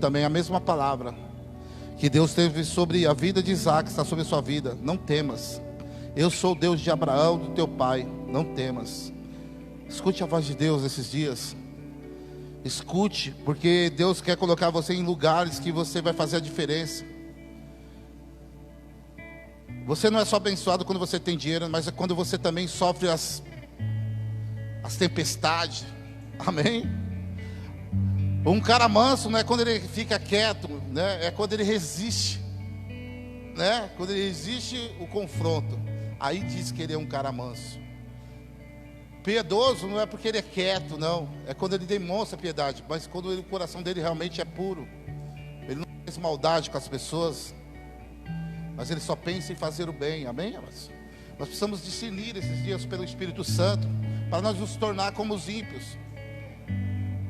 também a mesma palavra que Deus teve sobre a vida de Isaac, está sobre a sua vida. Não temas. Eu sou o Deus de Abraão, do teu pai. Não temas. Escute a voz de Deus esses dias. Escute, porque Deus quer colocar você em lugares que você vai fazer a diferença. Você não é só abençoado quando você tem dinheiro, mas é quando você também sofre as tempestades. Amém? Um cara manso não é quando ele fica quieto, né? É quando ele resiste, né? Quando ele resiste o confronto, aí diz que ele é um cara manso. Piedoso não é porque ele é quieto, não. É quando ele demonstra piedade, mas quando o coração dele realmente é puro. Ele não faz maldade com as pessoas, mas ele só pensa em fazer o bem. Amém, amados? Nós precisamos discernir esses dias pelo Espírito Santo, para nós nos tornar como os ímpios,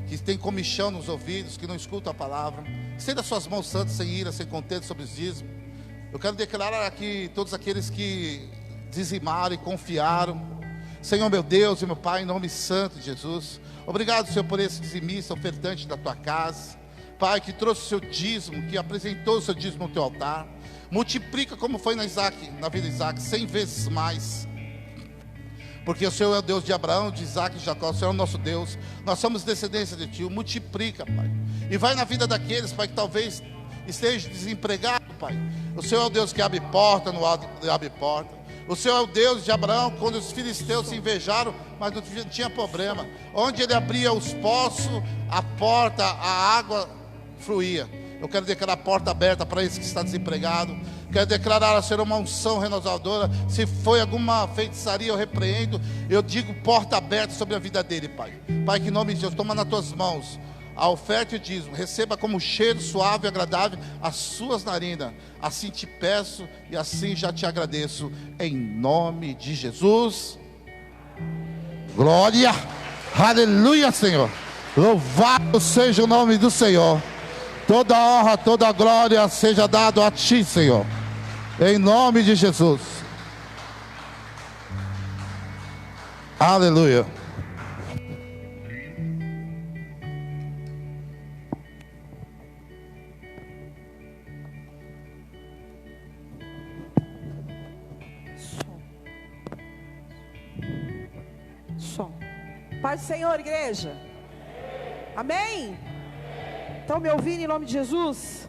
que tem comichão nos ouvidos, que não escutam a palavra. Estenda suas mãos santas, sem ira, sem contento, sobre os dízimos. Eu quero declarar aqui todos aqueles que dizimaram e confiaram. Senhor meu Deus e meu Pai, em nome santo de Jesus, obrigado, Senhor, por esse dizimista, ofertante da tua casa, Pai, que trouxe o seu dízimo, que apresentou o seu dízimo no teu altar. Multiplica como foi na vida de Isaac, 100 vezes mais, porque o Senhor é o Deus de Abraão, de Isaac e de Jacó. O Senhor é o nosso Deus, nós somos descendência de Ti. Multiplica, Pai, e vai na vida daqueles, Pai, que talvez esteja desempregado, Pai. O Senhor é o Deus que abre porta, não abre porta. O Senhor é o Deus de Abraão, quando os filisteus se invejaram, mas não tinha problema. Onde ele abria os poços, a porta, a água fluía. Eu quero declarar a porta aberta para esse que está desempregado. Quero declarar a ser uma unção renovadora. Se foi alguma feitiçaria, eu repreendo. Eu digo porta aberta sobre a vida dele, Pai. Pai, que em nome de Deus, toma nas tuas mãos a oferta e o dízimo. Receba como cheiro suave e agradável as suas narinas. Assim te peço e assim já te agradeço. Em nome de Jesus. Glória. Aleluia, Senhor. Louvado seja o nome do Senhor. Toda honra, toda glória seja dado a Ti, Senhor. Em nome de Jesus. Aleluia. Som. Paz do Senhor, igreja. Amém? Estão me ouvindo em nome de Jesus?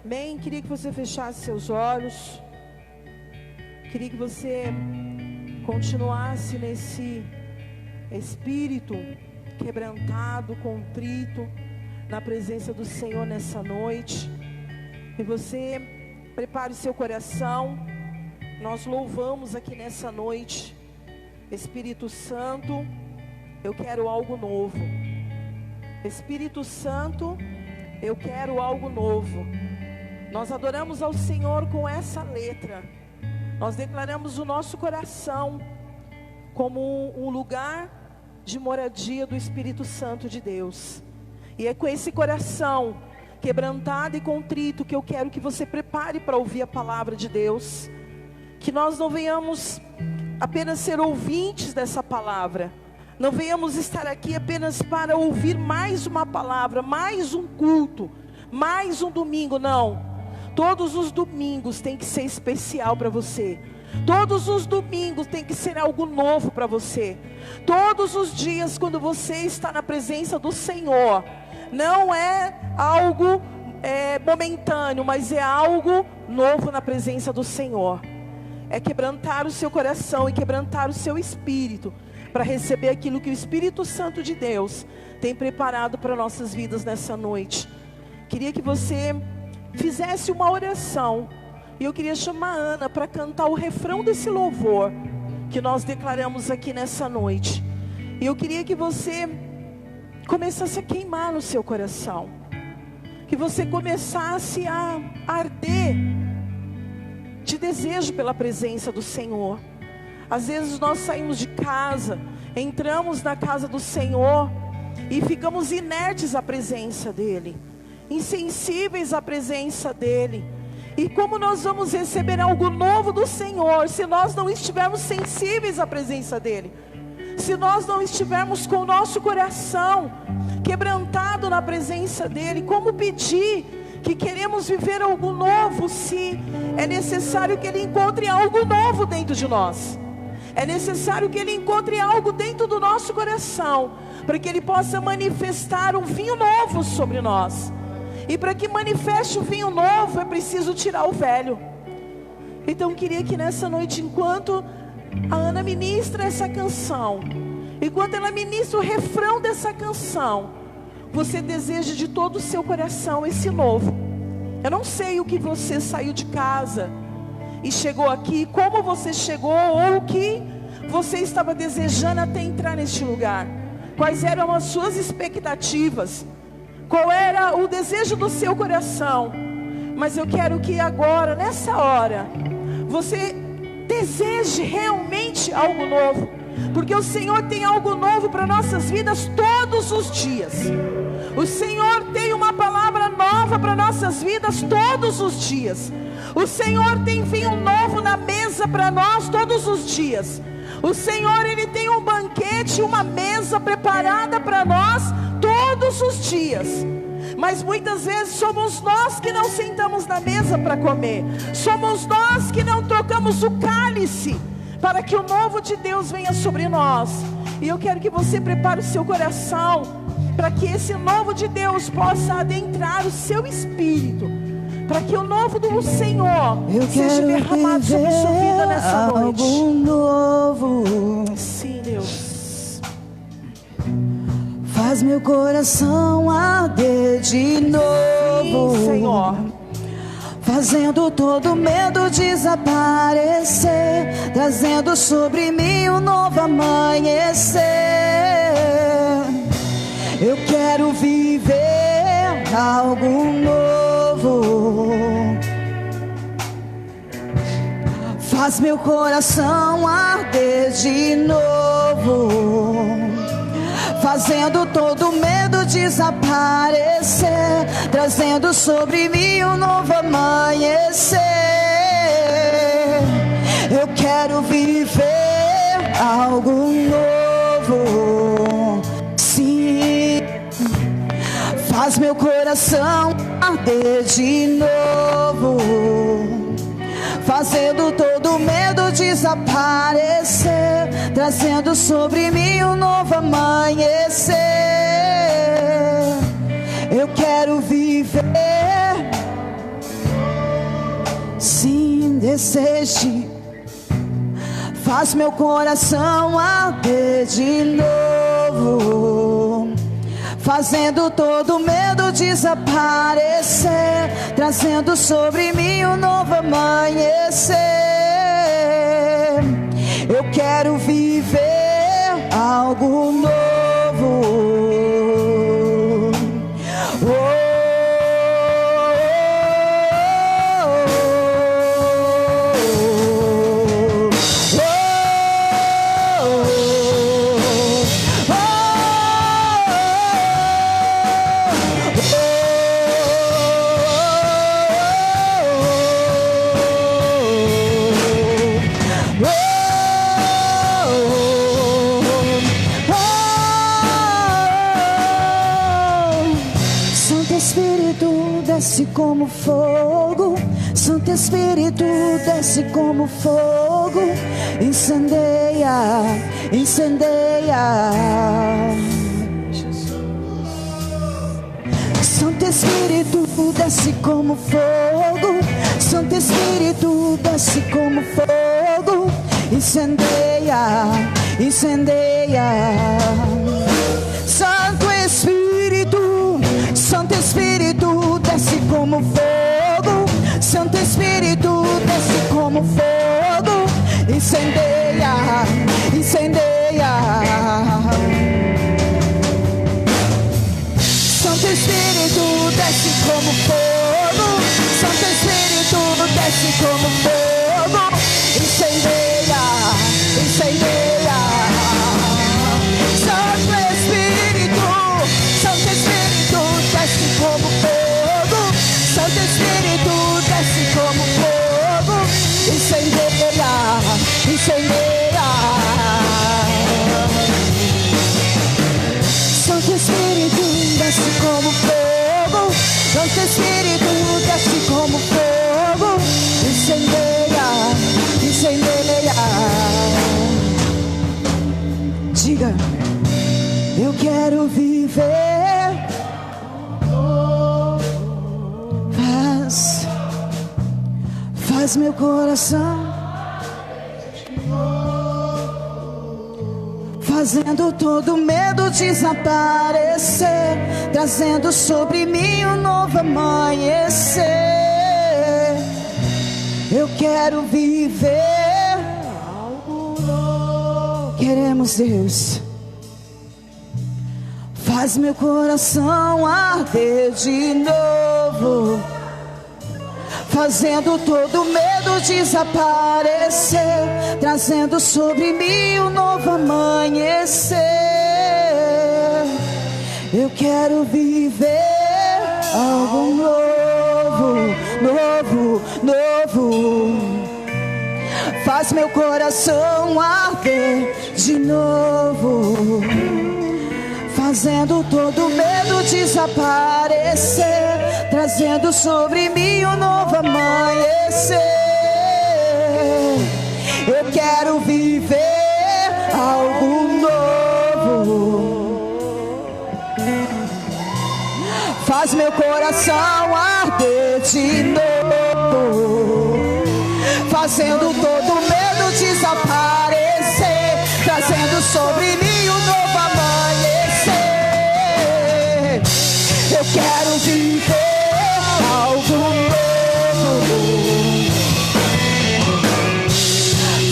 Amém? Queria que você fechasse seus olhos. Queria que você continuasse nesse espírito quebrantado, contrito, na presença do Senhor nessa noite. E você prepare o seu coração. Nós louvamos aqui nessa noite. Espírito Santo, eu quero algo novo. Espírito Santo, eu quero algo novo. Nós adoramos ao Senhor com essa letra. Nós declaramos o nosso coração como um lugar de moradia do Espírito Santo de Deus. E é com esse coração quebrantado e contrito que eu quero que você prepare para ouvir a palavra de Deus. Que nós não venhamos apenas ser ouvintes dessa palavra. Não venhamos estar aqui apenas para ouvir mais uma palavra, mais um culto, mais um domingo. Não. Todos os domingos tem que ser especial para você. Todos os domingos tem que ser algo novo para você. Todos os dias, quando você está na presença do Senhor, não é algo momentâneo, mas é algo novo na presença do Senhor. É quebrantar o seu coração e quebrantar o seu espírito, para receber aquilo que o Espírito Santo de Deus tem preparado para nossas vidas nessa noite. Queria que você fizesse uma oração, e eu queria chamar a Ana para cantar o refrão desse louvor que nós declaramos aqui nessa noite. E eu queria que você começasse a queimar no seu coração, que você começasse a arder de desejo pela presença do Senhor. Às vezes nós saímos de casa, entramos na casa do Senhor e ficamos inertes à presença dEle, insensíveis à presença dEle. E como nós vamos receber algo novo do Senhor se nós não estivermos sensíveis à presença dEle? Se nós não estivermos com o nosso coração quebrantado na presença dEle. Como pedir que queremos viver algo novo, se é necessário que Ele encontre algo novo dentro de nós. É necessário que Ele encontre algo dentro do nosso coração, para que Ele possa manifestar um vinho novo sobre nós. E para que manifeste o vinho novo, é preciso tirar o velho. Então eu queria que nessa noite, enquanto a Ana ministra essa canção, enquanto ela ministra o refrão dessa canção, você deseja de todo o seu coração esse novo. Eu não sei o que você saiu de casa e chegou aqui, como você chegou, ou o que você estava desejando até entrar neste lugar. Quais eram as suas expectativas? Qual era o desejo do seu coração? Mas eu quero que agora, nessa hora, você deseje realmente algo novo, porque o Senhor tem algo novo para nossas vidas todos os dias. O Senhor tem uma palavra nova para nossas vidas todos os dias. O Senhor tem vinho novo na mesa para nós todos os dias. O Senhor, Ele tem um banquete, uma mesa preparada para nós todos os dias. Mas muitas vezes somos nós que não sentamos na mesa para comer. Somos nós que não trocamos o cálice para que o novo de Deus venha sobre nós. E eu quero que você prepare o seu coração para que esse novo de Deus possa adentrar o seu espírito, para que o novo do Senhor seja derramado sobre sua vida nessa noite. Algo novo. Sim, Deus. Faz meu coração arder de novo. Sim, Senhor. Fazendo todo medo desaparecer, trazendo sobre mim um novo amanhecer. Eu quero viver algo novo. Faz meu coração arder de novo, fazendo todo medo desaparecer, trazendo sobre mim um novo amanhecer. Eu quero viver algo novo. Sim, faz meu coração arder de novo, fazendo todo medo desaparecer, trazendo sobre mim um novo amanhecer. Eu quero viver, sim, deseje. Faz meu coração arder de novo, fazendo todo medo desaparecer, trazendo sobre mim um novo amanhecer. Eu quero viver algo novo. Desce como fogo, Santo Espírito desce como fogo, incendeia, incendeia. Santo Espírito desce como fogo, Santo Espírito desce como fogo, incendeia, incendeia. Santo Espírito, Santo Espírito desce como fogo, Santo Espírito desce como fogo, incendeia, incendeia. Santo Espírito desce como fogo, Santo Espírito desce como fogo, incendeia, incendeia. Santo Espírito, Santo Espírito desce como fogo, Santo Espírito desce como fogo, incendeia, incendeia. Santo Espírito, Santo Espírito, desce como fogo, incendeia, incendeia. Diga, eu quero viver. Faz meu coração, fazendo todo medo desaparecer, trazendo sobre mim um novo amanhecer. Eu quero viver algo novo. Queremos, Deus. Faz meu coração arder de novo, fazendo todo medo desaparecer, trazendo sobre mim um novo amanhecer. Eu quero viver algo novo, novo, novo. Faz meu coração arder de novo, fazendo todo medo desaparecer, trazendo sobre mim um novo amanhecer. Eu quero viver algo novo. Faz meu coração arder de novo, fazendo todo medo desaparecer, trazendo sobre mim um novo amanhecer. Eu quero viver algo novo.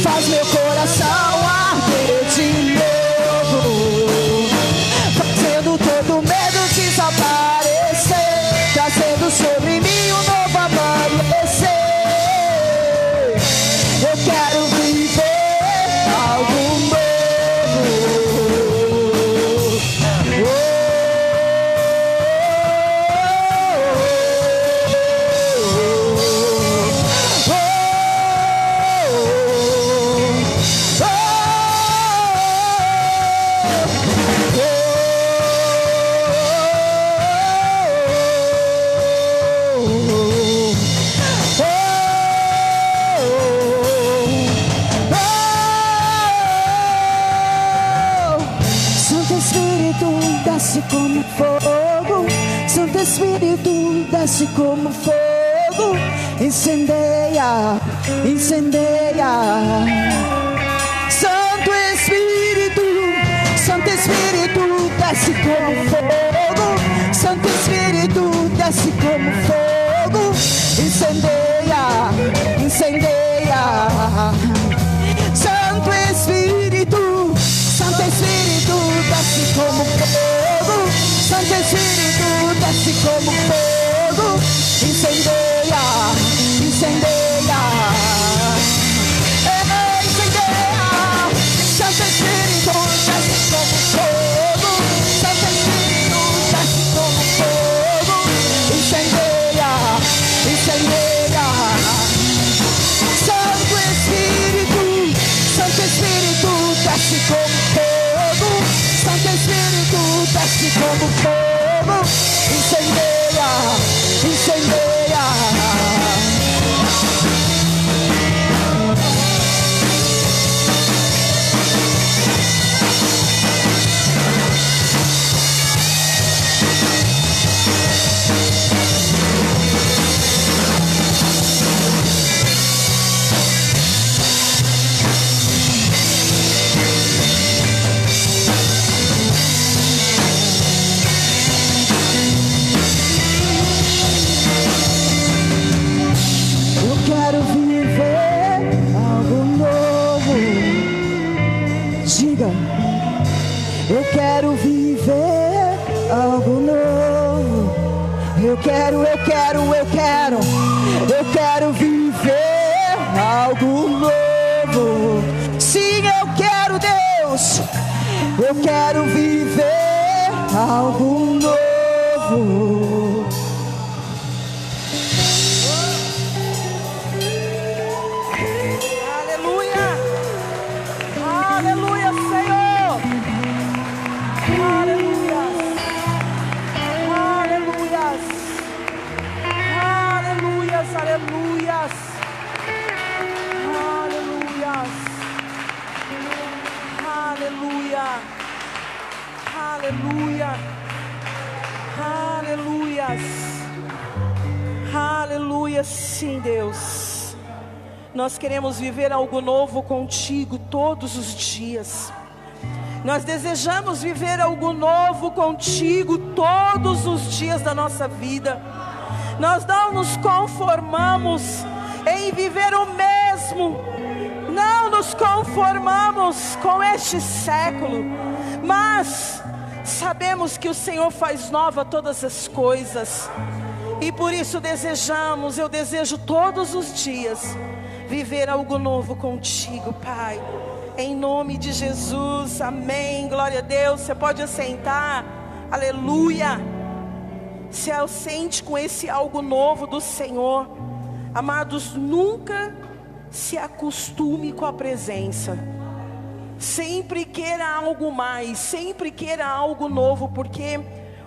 Faz meu coração arder de novo, fazendo todo medo desaparecer, trazendo sobre mim um novo amanhecer. Eu quero viver algo novo. Desce como fogo, Santo Espírito, desce como fogo, incendeia, incendeia. Santo Espírito, Santo Espírito, desce como fogo, Santo Espírito, desce como fogo, incendeia, incendeia. Santo Espírito, Santo Espírito, desce como fogo, Santo Espírito, desce como fogo, incendeia, incendeia, incendeia. Santo Espírito, desce como fogo, Santo Espírito, desce como fogo, incendeia, incendeia. Santo Espírito, Santo Espírito, desce como fogo, Santo Espírito, desce como fogo, incendeia, incendeia. Eu quero viver algo novo. Eu quero viver algo novo. Sim, eu quero, Deus. Eu quero viver algo novo. Aleluia. Aleluia, Senhor. Aleluia. Aleluia. Aleluia, sim, Deus. Nós queremos viver algo novo contigo todos os dias. Nós desejamos viver algo novo contigo todos os dias da nossa vida. Nós não nos conformamos em viver o mesmo. Não nos conformamos com este século, mas sabemos que o Senhor faz nova todas as coisas. E por isso eu desejo todos os dias viver algo novo contigo, Pai. Em nome de Jesus, amém, glória a Deus. Você pode assentar, aleluia. Se assente com esse algo novo do Senhor. Amados, nunca se acostume com a presença. Sempre queira algo mais, sempre queira algo novo, porque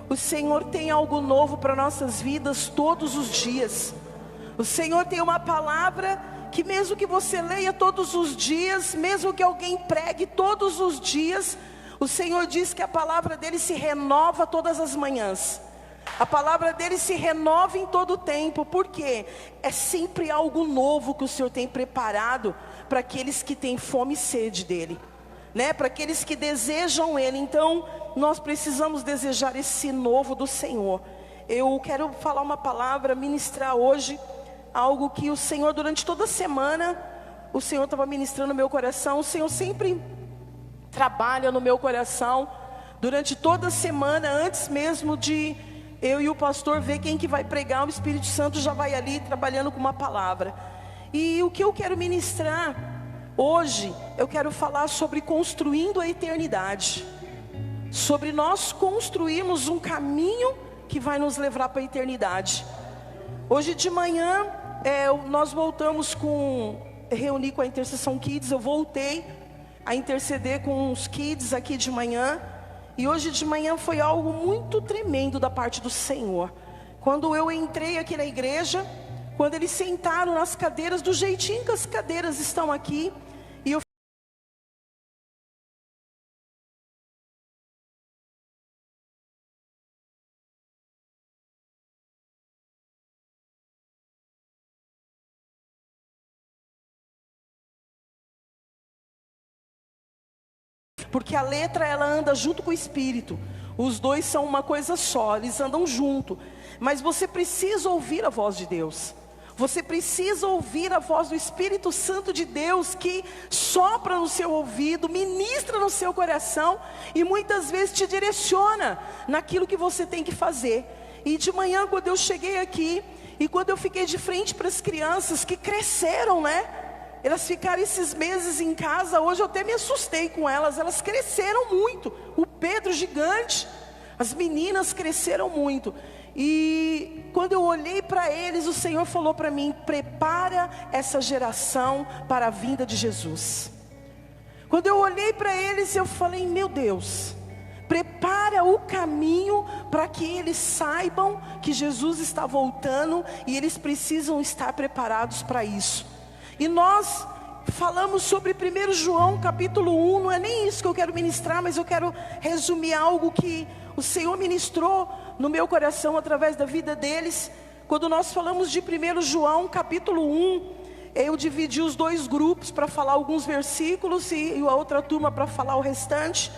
o Senhor tem algo novo para nossas vidas todos os dias. O Senhor tem uma palavra que mesmo que você leia todos os dias, mesmo que alguém pregue todos os dias, o Senhor diz que a palavra dele se renova todas as manhãs. A palavra dele se renova em todo o tempo, porque é sempre algo novo que o Senhor tem preparado para aqueles que têm fome e sede dele, né? Para aqueles que desejam ele. Então nós precisamos desejar esse novo do Senhor. Eu quero falar uma palavra, ministrar hoje algo que o Senhor, durante toda a semana, o Senhor estava ministrando no meu coração. O Senhor sempre trabalha no meu coração durante toda a semana, antes mesmo de eu e o pastor ver quem que vai pregar. O Espírito Santo já vai ali trabalhando com uma palavra. E o que eu quero ministrar hoje, eu quero falar sobre construindo a eternidade, sobre nós construirmos um caminho que vai nos levar para a eternidade. Hoje de manhã nós voltamos reuni com a Intercessão Kids. Eu voltei a interceder com os kids aqui de manhã. E hoje de manhã foi algo muito tremendo da parte do Senhor. Quando eu entrei aqui na igreja, quando eles sentaram nas cadeiras, do jeitinho que as cadeiras estão aqui, e eu porque a letra ela anda junto com o Espírito. Os dois são uma coisa só, eles andam junto. Mas você precisa ouvir a voz de Deus. Você precisa ouvir a voz do Espírito Santo de Deus, que sopra no seu ouvido, ministra no seu coração e muitas vezes te direciona naquilo que você tem que fazer. E de manhã, quando eu cheguei aqui, e quando eu fiquei de frente para as crianças que cresceram, né? Elas ficaram esses meses em casa. Hoje eu até me assustei com elas. Elas cresceram muito. O Pedro gigante. As meninas cresceram muito. E quando eu olhei para eles, o Senhor falou para mim: prepara essa geração para a vinda de Jesus. Quando eu olhei para eles, eu falei: meu Deus, prepara o caminho para que eles saibam que Jesus está voltando. E eles precisam estar preparados para isso. E nós falamos sobre 1 João capítulo 1, não é nem isso que eu quero ministrar, mas eu quero resumir algo que o Senhor ministrou no meu coração através da vida deles. Quando nós falamos de 1 João capítulo 1, eu dividi os dois grupos para falar alguns versículos e a outra turma para falar o restante.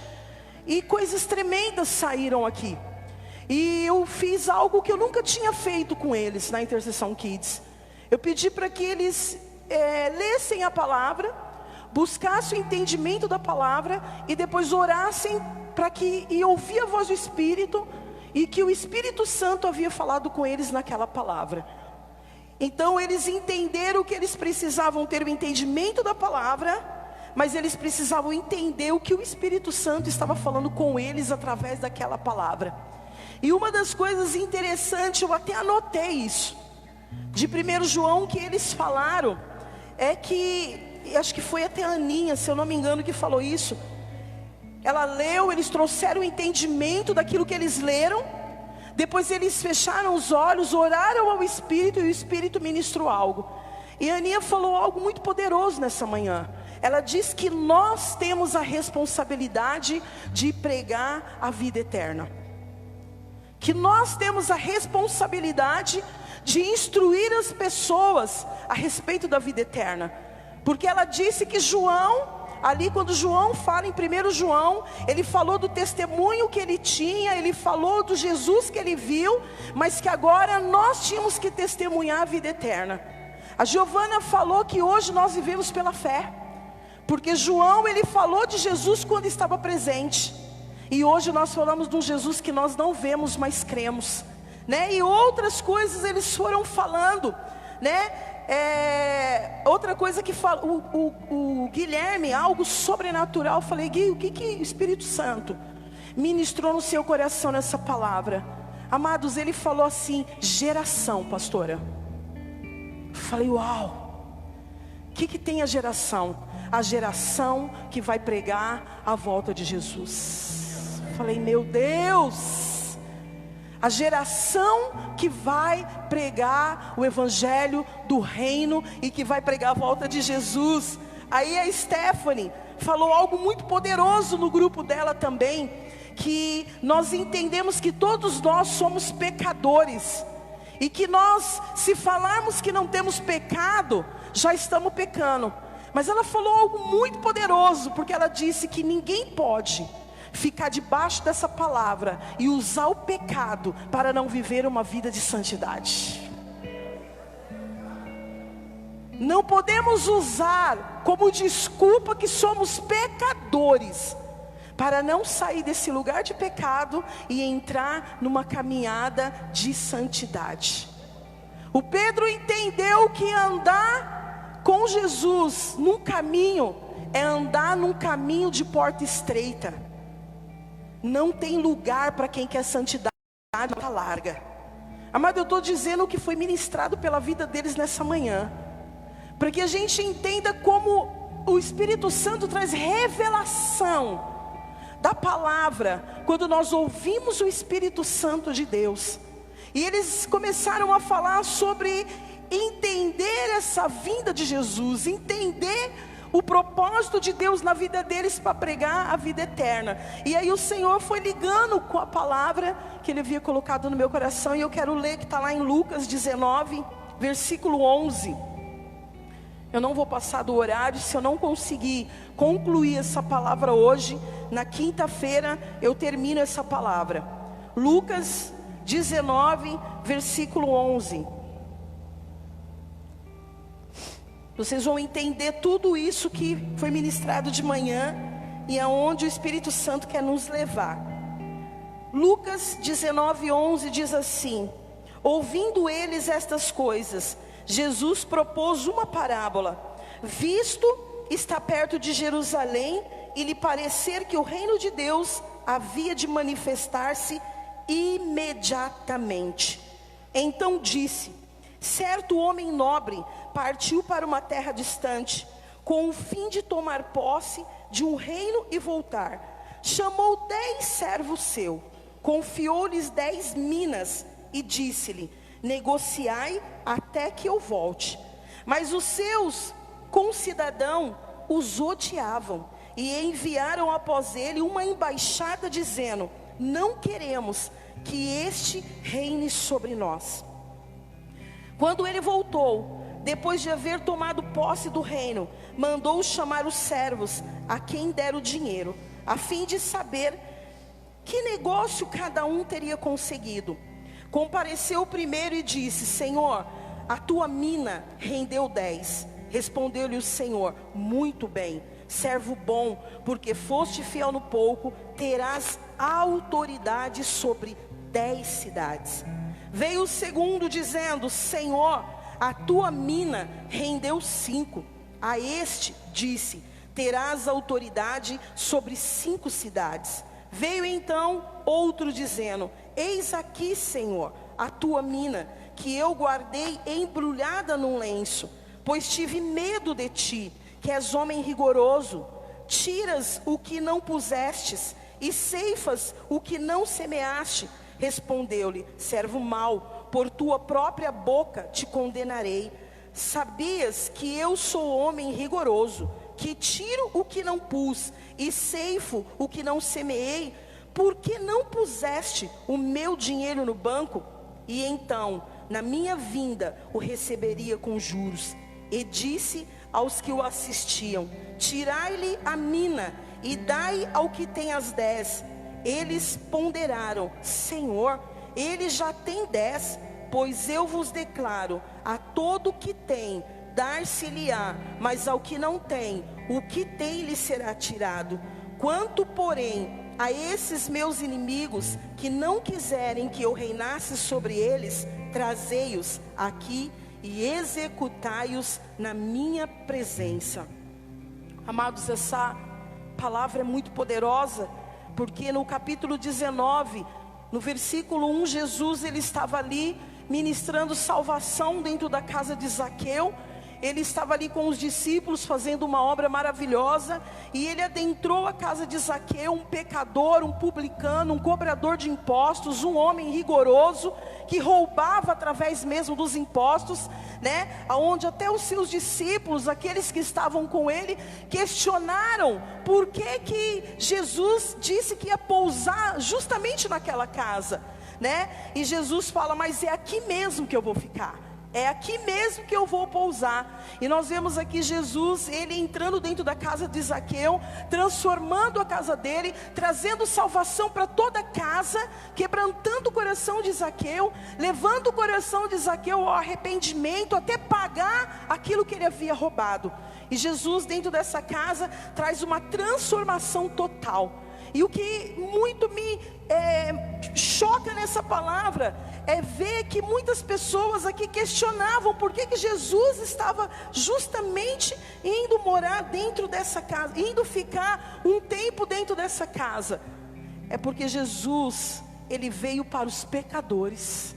E coisas tremendas saíram aqui. E eu fiz algo que eu nunca tinha feito com eles na Intercessão Kids. Eu pedi para que eles lessem a palavra, buscassem o entendimento da palavra e depois orassem e ouvir a voz do Espírito, e que o Espírito Santo havia falado com eles naquela palavra. Então eles entenderam que eles precisavam ter o entendimento da palavra, mas eles precisavam entender o que o Espírito Santo estava falando com eles através daquela palavra. E uma das coisas interessantes, eu até anotei isso, de 1 João que eles falaram, é que, acho que foi até a Aninha, se eu não me engano, que falou isso. Ela leu, eles trouxeram o entendimento daquilo que eles leram. Depois eles fecharam os olhos, oraram ao Espírito, e o Espírito ministrou algo. E a Aninha falou algo muito poderoso nessa manhã. Ela diz que nós temos a responsabilidade de pregar a vida eterna. Que nós temos a responsabilidade de instruir as pessoas a respeito da vida eterna. Porque ela disse que João, ali quando João fala em 1 João, ele falou do testemunho que ele tinha, ele falou do Jesus que ele viu, mas que agora nós tínhamos que testemunhar a vida eterna. A Giovana falou que hoje nós vivemos pela fé, porque João ele falou de Jesus quando estava presente, e hoje nós falamos de um Jesus que nós não vemos, mas cremos, né? E outras coisas eles foram falando, né? Outra coisa que fala, o Guilherme, algo sobrenatural. Eu falei: Gui, o que o Espírito Santo ministrou no seu coração nessa palavra? Amados, ele falou assim: geração, pastora. Eu falei: uau, o que tem a geração? A geração que vai pregar a volta de Jesus. Eu falei: meu Deus, a geração que vai pregar o evangelho do reino e que vai pregar a volta de Jesus. Aí a Stephanie falou algo muito poderoso no grupo dela também, que nós entendemos que todos nós somos pecadores, e que nós, se falarmos que não temos pecado, já estamos pecando. Mas ela falou algo muito poderoso, porque ela disse que ninguém pode ficar debaixo dessa palavra e usar o pecado para não viver uma vida de santidade. Não podemos usar como desculpa que somos pecadores para não sair desse lugar de pecado e entrar numa caminhada de santidade. O Pedro entendeu que andar com Jesus num caminho é andar num caminho de porta estreita. Não tem lugar para quem quer santidade porta larga. Amado, eu estou dizendo o que foi ministrado pela vida deles nessa manhã, para que a gente entenda como o Espírito Santo traz revelação da palavra, quando nós ouvimos o Espírito Santo de Deus. E eles começaram a falar sobre entender essa vinda de Jesus, entender o propósito de Deus na vida deles para pregar a vida eterna. E aí o Senhor foi ligando com a palavra que Ele havia colocado no meu coração, e eu quero ler que está lá em Lucas 19, versículo 11. Eu não vou passar do horário. Se eu não conseguir concluir essa palavra hoje, na quinta-feira eu termino essa palavra. Lucas 19, versículo 11. Vocês vão entender tudo isso que foi ministrado de manhã e aonde o Espírito Santo quer nos levar. Lucas 19, 11 diz assim: ouvindo eles estas coisas, Jesus propôs uma parábola. Visto está perto de Jerusalém, e lhe parecer que o reino de Deus havia de manifestar-se imediatamente. Então disse: certo homem nobre partiu para uma terra distante, com o fim de tomar posse de um reino e voltar. Chamou 10 servos seus, confiou-lhes 10 minas e disse-lhe: negociai até que eu volte. Mas os seus concidadãos os odiavam e enviaram após ele uma embaixada dizendo: não queremos que este reine sobre nós. Quando ele voltou, depois de haver tomado posse do reino, mandou chamar os servos a quem dera o dinheiro, a fim de saber que negócio cada um teria conseguido. Compareceu o primeiro e disse: Senhor, a tua mina rendeu 10. Respondeu-lhe o Senhor: muito bem, servo bom, porque foste fiel no pouco, terás autoridade sobre 10 cidades. Veio o segundo dizendo: Senhor, a tua mina rendeu 5. A este disse: terás autoridade sobre 5 cidades. Veio então outro dizendo: eis aqui, Senhor, a tua mina, que eu guardei embrulhada num lenço, pois tive medo de ti, que és homem rigoroso. Tiras o que não pusestes e ceifas o que não semeaste. Respondeu-lhe: servo mau, por tua própria boca te condenarei. Sabias que eu sou homem rigoroso, que tiro o que não pus e ceifo o que não semeei? Por que não puseste o meu dinheiro no banco? e então, na minha vinda, o receberia com juros. E disse aos que o assistiam: tirai-lhe a mina e dai ao que tem as 10. Eles ponderaram: Senhor, ele já tem 10. Pois eu vos declaro, a todo o que tem, dar-se-lhe-á, mas ao que não tem, o que tem lhe será tirado. Quanto, porém, a esses meus inimigos, que não quiserem que eu reinasse sobre eles, trazei-os aqui e executai-os na minha presença. Amados, essa palavra é muito poderosa, porque no capítulo 19, no versículo 1, Jesus, ele estava ali ministrando salvação dentro da casa de Zaqueu. Ele estava ali com os discípulos fazendo uma obra maravilhosa, e ele adentrou a casa de Zaqueu, um pecador, um publicano, um cobrador de impostos, um homem rigoroso, que roubava através mesmo dos impostos, né? Onde até os seus discípulos, aqueles que estavam com ele, questionaram por que Jesus disse que ia pousar justamente naquela casa, né? E Jesus fala: mas é aqui mesmo que eu vou ficar, é aqui mesmo que eu vou pousar. E nós vemos aqui Jesus, ele entrando dentro da casa de Zaqueu, transformando a casa dele, trazendo salvação para toda a casa, quebrantando o coração de Zaqueu, levando o coração de Zaqueu ao arrependimento, até pagar aquilo que ele havia roubado. E Jesus, dentro dessa casa, traz uma transformação total. E o que muito me choca nessa palavra é ver que muitas pessoas aqui questionavam por que Jesus estava justamente indo morar dentro dessa casa, indo ficar um tempo dentro dessa casa. É porque Jesus, ele veio para os pecadores,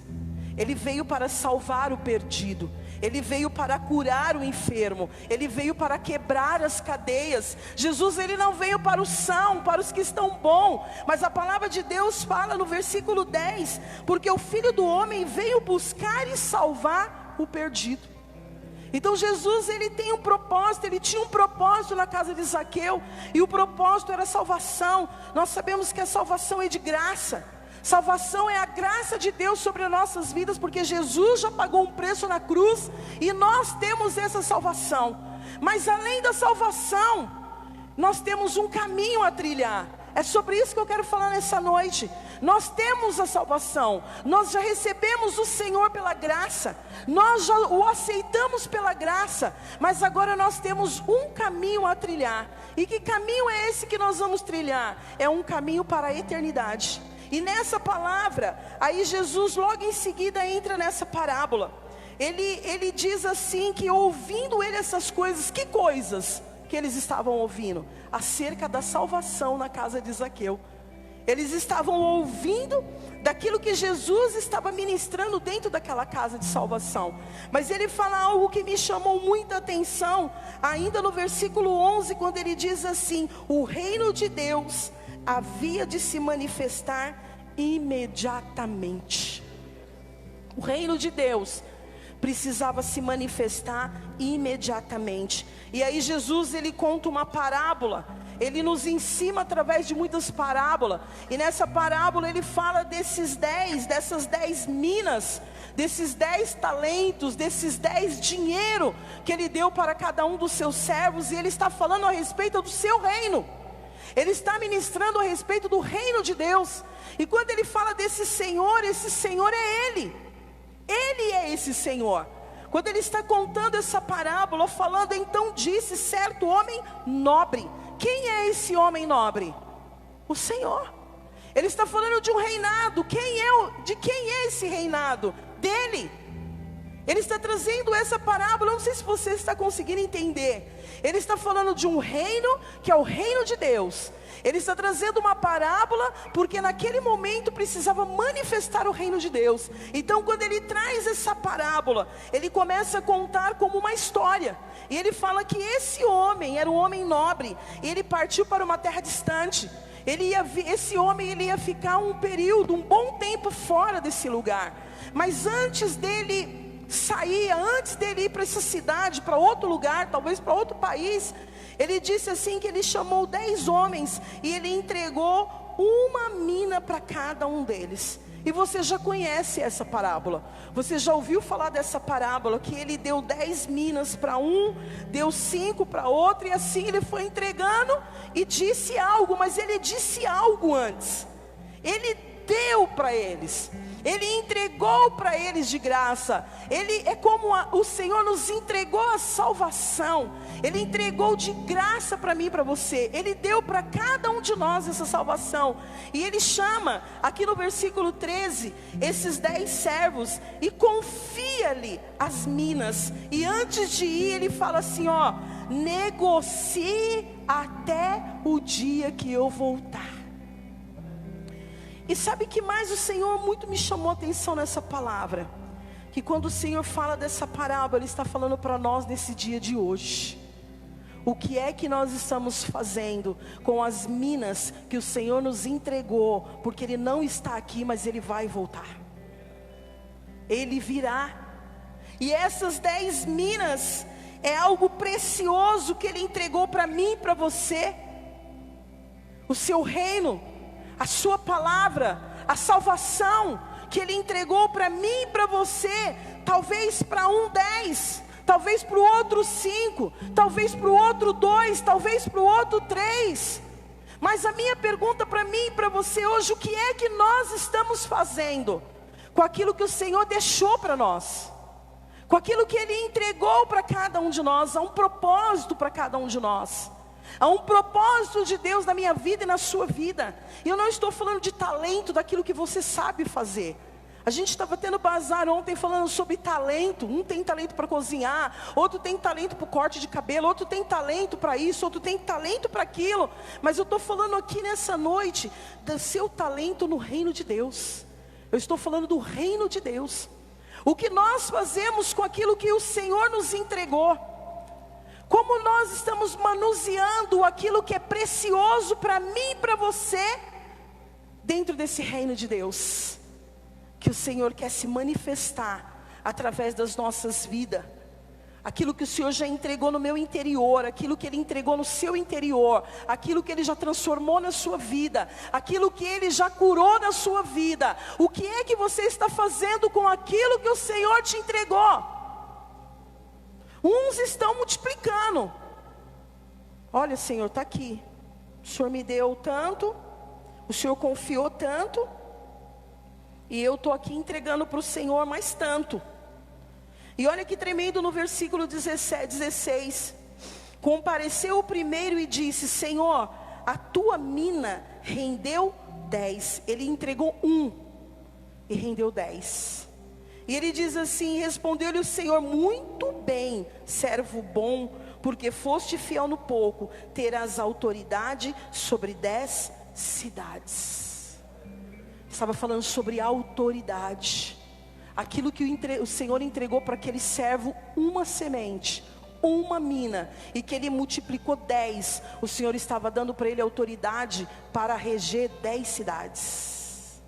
ele veio para salvar o perdido, ele veio para curar o enfermo, ele veio para quebrar as cadeias. Jesus, ele não veio para os sãos, para os que estão bons, mas a palavra de Deus fala no versículo 10, porque o Filho do Homem veio buscar e salvar o perdido. Então Jesus, ele tem um propósito, ele tinha um propósito na casa de Zaqueu, e o propósito era salvação. Nós sabemos que a salvação é de graça. Salvação é a graça de Deus sobre as nossas vidas, porque Jesus já pagou um preço na cruz, e nós temos essa salvação. Mas além da salvação, nós temos um caminho a trilhar. É sobre isso que eu quero falar nessa noite. Nós temos a salvação, nós já recebemos o Senhor pela graça, nós já o aceitamos pela graça, mas agora nós temos um caminho a trilhar. E que caminho é esse que nós vamos trilhar? É um caminho para a eternidade. E nessa palavra, aí Jesus logo em seguida entra nessa parábola. Ele diz assim que ouvindo ele essas coisas, que coisas que eles estavam ouvindo? Acerca da salvação na casa de Zaqueu. Eles estavam ouvindo daquilo que Jesus estava ministrando dentro daquela casa de salvação. Mas ele fala algo que me chamou muita atenção, ainda no versículo 11, quando ele diz assim: o reino de Deus havia de se manifestar imediatamente. O reino de Deus precisava se manifestar imediatamente. E aí Jesus, ele conta uma parábola. Ele nos ensina através de muitas parábolas. E nessa parábola ele fala dessas 10 minas, desses 10 talentos, desses 10 dinheiro que ele deu para cada um dos seus servos. E ele está falando a respeito do seu reino. Ele está ministrando a respeito do reino de Deus. E quando ele fala desse Senhor, esse Senhor é Ele. Ele é esse Senhor. Quando ele está contando essa parábola, falando: então disse certo homem nobre. Quem é esse homem nobre? O Senhor. Ele está falando de um reinado. De quem é esse reinado? Dele. Ele está trazendo essa parábola, não sei se você está conseguindo entender. Ele está falando de um reino, que é o reino de Deus. Ele está trazendo uma parábola, porque naquele momento precisava manifestar o reino de Deus. Então quando ele traz essa parábola, ele começa a contar como uma história. E ele fala que esse homem era um homem nobre, e ele partiu para uma terra distante. Esse homem ia ficar um período, um bom tempo fora desse lugar. Mas antes dele ir para essa cidade, para outro lugar, talvez para outro país, ele disse assim que ele chamou 10 homens e ele entregou uma mina para cada um deles. E você já conhece essa parábola. Você já ouviu falar dessa parábola, que ele deu 10 minas para um, deu 5 para outro, e assim ele foi entregando e disse algo, mas ele disse algo antes. Ele deu para eles, ele entregou para eles de graça. Ele é como o Senhor nos entregou a salvação. Ele entregou de graça para mim e para você. Ele deu para cada um de nós essa salvação. E ele chama, aqui no versículo 13, esses 10 servos e confia-lhe as minas. E antes de ir, ele fala assim, ó: negocie até o dia que eu voltar. E sabe que mais o Senhor muito me chamou a atenção nessa palavra? Que quando o Senhor fala dessa parábola, Ele está falando para nós nesse dia de hoje. O que é que nós estamos fazendo com as minas que o Senhor nos entregou? Porque Ele não está aqui, mas Ele vai voltar. Ele virá. E essas 10 minas é algo precioso que Ele entregou para mim e para você. O seu reino, a sua palavra, a salvação que Ele entregou para mim e para você. Talvez para um 10, talvez para o outro 5, talvez para o outro 2, talvez para o outro 3. Mas a minha pergunta para mim e para você hoje: o que é que nós estamos fazendo com aquilo que o Senhor deixou para nós? Com aquilo que Ele entregou para cada um de nós? Há um propósito para cada um de nós. Há um propósito de Deus na minha vida e na sua vida. E eu não estou falando de talento, daquilo que você sabe fazer. A gente estava tendo bazar ontem falando sobre talento. Um tem talento para cozinhar, outro tem talento para o corte de cabelo, outro tem talento para isso, outro tem talento para aquilo. Mas eu estou falando aqui nessa noite do seu talento no reino de Deus. Eu estou falando do reino de Deus. O que nós fazemos com aquilo que o Senhor nos entregou? Como nós estamos manuseando aquilo que é precioso para mim e para você, dentro desse reino de Deus, que o Senhor quer se manifestar através das nossas vidas. Aquilo que o Senhor já entregou no meu interior, aquilo que Ele entregou no seu interior, aquilo que Ele já transformou na sua vida, aquilo que Ele já curou na sua vida. O que é que você está fazendo com aquilo que o Senhor te entregou? Uns estão multiplicando. Olha, Senhor, está aqui. O Senhor me deu tanto, o Senhor confiou tanto, e eu estou aqui entregando para o Senhor mais tanto. E olha que tremendo no versículo 16. Compareceu o primeiro e disse: Senhor, a tua mina rendeu 10. Ele entregou 1 e rendeu 10. E ele diz assim: respondeu-lhe o Senhor: muito bem, servo bom, porque foste fiel no pouco, terás autoridade sobre 10 cidades. Estava falando sobre autoridade. Aquilo que o Senhor entregou para aquele servo, uma semente, uma mina, e que ele multiplicou 10. O Senhor estava dando para ele autoridade para reger 10 cidades.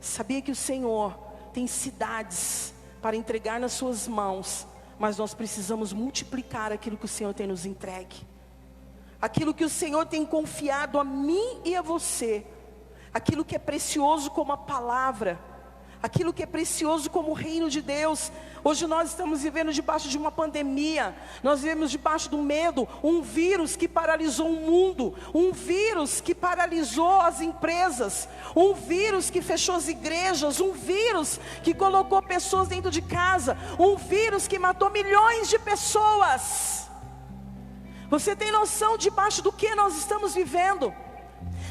Sabia que o Senhor tem cidades para entregar nas suas mãos, mas nós precisamos multiplicar aquilo que o Senhor tem nos entregue, aquilo que o Senhor tem confiado a mim e a você, aquilo que é precioso como a palavra, aquilo que é precioso como o reino de Deus. Hoje nós estamos vivendo debaixo de uma pandemia, nós vivemos debaixo do medo, um vírus que paralisou o mundo, um vírus que paralisou as empresas, um vírus que fechou as igrejas, um vírus que colocou pessoas dentro de casa, um vírus que matou milhões de pessoas. Você tem noção debaixo do que nós estamos vivendo?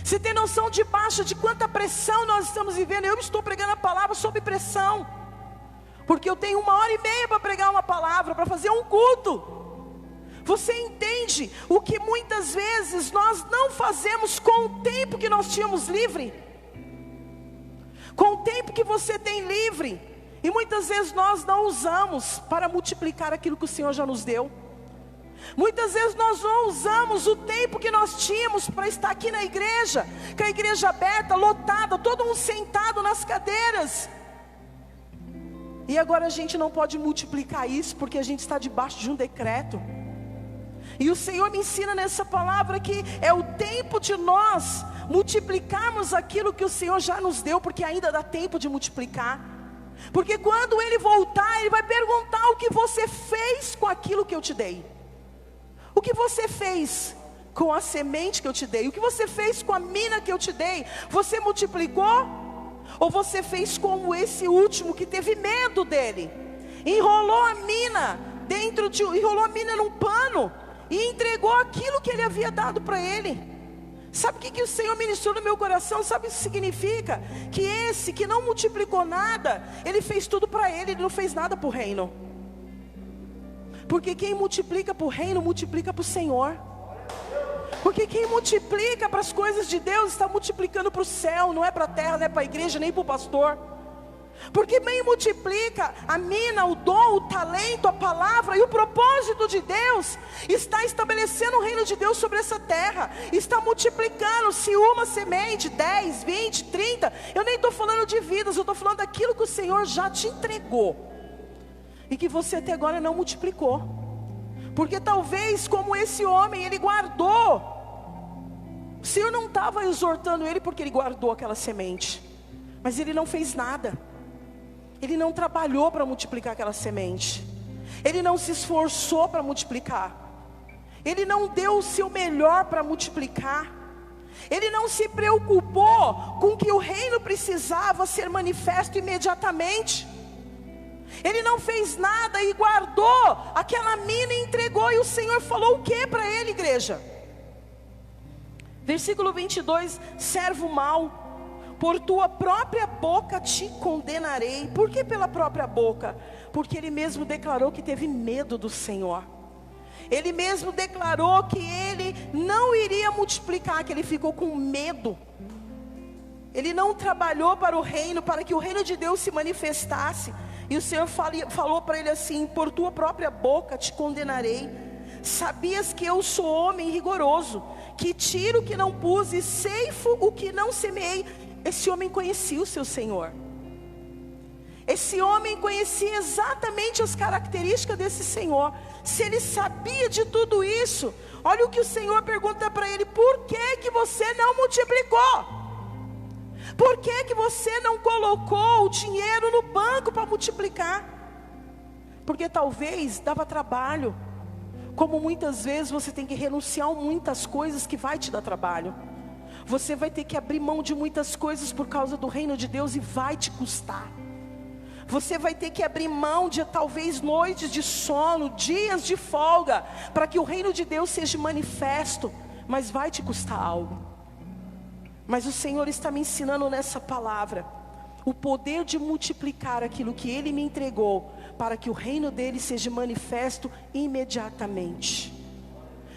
Você tem noção debaixo de quanta pressão nós estamos vivendo? Eu estou pregando a palavra sob pressão, porque eu tenho 1h30 para pregar uma palavra, para fazer um culto. Você entende o que muitas vezes nós não fazemos com o tempo que nós tínhamos livre? Com o tempo que você tem livre, e muitas vezes nós não usamos para multiplicar aquilo que o Senhor já nos deu. Muitas vezes nós não usamos o tempo que nós tínhamos para estar aqui na igreja, com a igreja aberta, lotada, todo mundo sentado nas cadeiras. E agora a gente não pode multiplicar isso, porque a gente está debaixo de um decreto. E o Senhor me ensina nessa palavra que é o tempo de nós multiplicarmos aquilo que o Senhor já nos deu, porque ainda dá tempo de multiplicar. Porque quando Ele voltar, Ele vai perguntar o que você fez com aquilo que eu te dei. O que você fez com a semente que eu te dei? O que você fez com a mina que eu te dei? Você multiplicou? Ou você fez como esse último que teve medo dele? Enrolou a mina enrolou a mina num pano e entregou aquilo que ele havia dado para ele. Sabe o que o Senhor ministrou no meu coração? Sabe o que significa? Que esse que não multiplicou nada, ele fez tudo para ele, ele não fez nada para o reino. Porque quem multiplica para o reino, multiplica para o Senhor. Porque quem multiplica para as coisas de Deus, está multiplicando para o céu, não é para a terra, não é para a igreja, nem para o pastor. Porque bem multiplica a mina, o dom, o talento, a palavra e o propósito de Deus. Está estabelecendo o reino de Deus sobre essa terra. Está multiplicando, se uma semente, 10, 20, 30. Eu nem estou falando de vidas, eu estou falando daquilo que o Senhor já te entregou. E que você até agora não multiplicou. Porque talvez como esse homem, ele guardou. O Senhor não estava exortando ele porque ele guardou aquela semente. Mas ele não fez nada. Ele não trabalhou para multiplicar aquela semente. Ele não se esforçou para multiplicar. Ele não deu o seu melhor para multiplicar. Ele não se preocupou com que o reino precisava ser manifesto imediatamente. Ele não fez nada e guardou aquela mina e entregou. E o Senhor falou o que para ele, igreja? Versículo 22, servo mau, por tua própria boca te condenarei. Por que pela própria boca? Porque ele mesmo declarou que teve medo do Senhor. Ele mesmo declarou que ele não iria multiplicar, que ele ficou com medo. Ele não trabalhou para o reino, para que o reino de Deus se manifestasse. E o Senhor falou para ele assim: por tua própria boca te condenarei. Sabias que eu sou homem rigoroso, que tiro o que não pus e ceifo o que não semeei. Esse homem conhecia o seu Senhor. Esse homem conhecia exatamente as características desse Senhor. Se ele sabia de tudo isso, olha o que o Senhor pergunta para ele: por que que você não multiplicou? Por que que você não colocou o dinheiro no banco para multiplicar? Porque talvez dava trabalho. Como muitas vezes você tem que renunciar a muitas coisas que vai te dar trabalho. Você vai ter que abrir mão de muitas coisas por causa do reino de Deus e vai te custar. Você vai ter que abrir mão de talvez noites de sono, dias de folga, para que o reino de Deus seja manifesto, mas vai te custar algo. Mas o Senhor está me ensinando nessa palavra o poder de multiplicar aquilo que Ele me entregou, para que o reino dele seja manifesto imediatamente,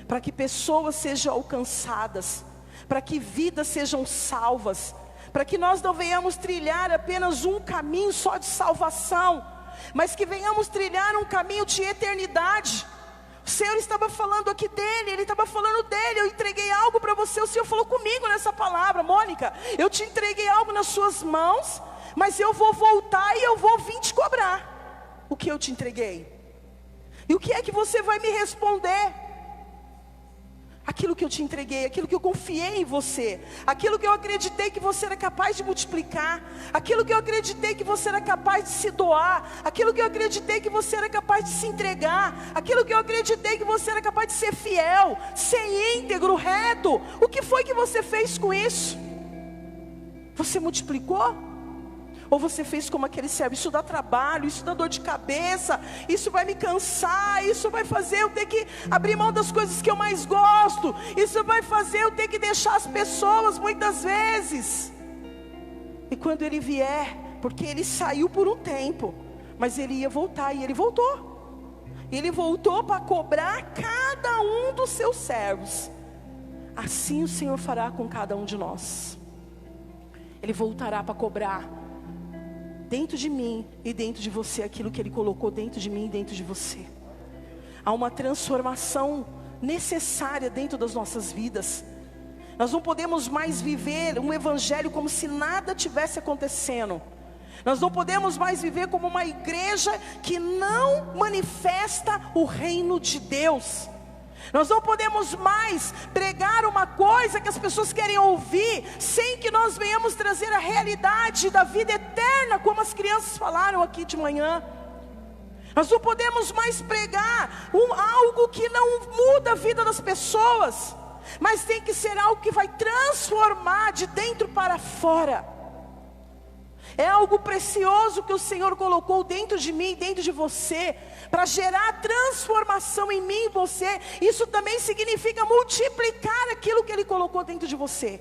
para que pessoas sejam alcançadas, para que vidas sejam salvas, para que nós não venhamos trilhar apenas um caminho só de salvação, mas que venhamos trilhar um caminho de eternidade. O Senhor estava falando aqui dele, Ele estava falando dele. Eu entreguei algo para você, o Senhor falou comigo nessa palavra: Mônica, eu te entreguei algo nas suas mãos, mas eu vou voltar e eu vou vir te cobrar o que eu te entreguei. E o que é que você vai me responder? Aquilo que eu te entreguei, aquilo que eu confiei em você, aquilo que eu acreditei que você era capaz de multiplicar, aquilo que eu acreditei que você era capaz de se doar, aquilo que eu acreditei que você era capaz de se entregar, aquilo que eu acreditei que você era capaz de ser fiel, ser íntegro, reto. O que foi que você fez com isso? Você multiplicou? Ou você fez como aquele servo: isso dá trabalho, isso dá dor de cabeça, isso vai me cansar, isso vai fazer eu ter que abrir mão das coisas que eu mais gosto, isso vai fazer eu ter que deixar as pessoas muitas vezes. E quando ele vier, porque ele saiu por um tempo, mas ele ia voltar, e ele voltou. Ele voltou para cobrar cada um dos seus servos. Assim o Senhor fará com cada um de nós. Ele voltará para cobrar dentro de mim e dentro de você aquilo que Ele colocou dentro de mim e dentro de você. Há uma transformação necessária dentro das nossas vidas. Nós não podemos mais viver um evangelho como se nada tivesse acontecendo. Nós não podemos mais viver como uma igreja que não manifesta o reino de Deus. Nós não podemos mais pregar uma coisa que as pessoas querem ouvir, sem que nós venhamos trazer a realidade da vida eterna, como as crianças falaram aqui de manhã. Nós não podemos mais pregar algo que não muda a vida das pessoas, mas tem que ser algo que vai transformar de dentro para fora. É algo precioso que o Senhor colocou dentro de mim, dentro de você, para gerar transformação em mim e você. Isso também significa multiplicar aquilo que Ele colocou dentro de você.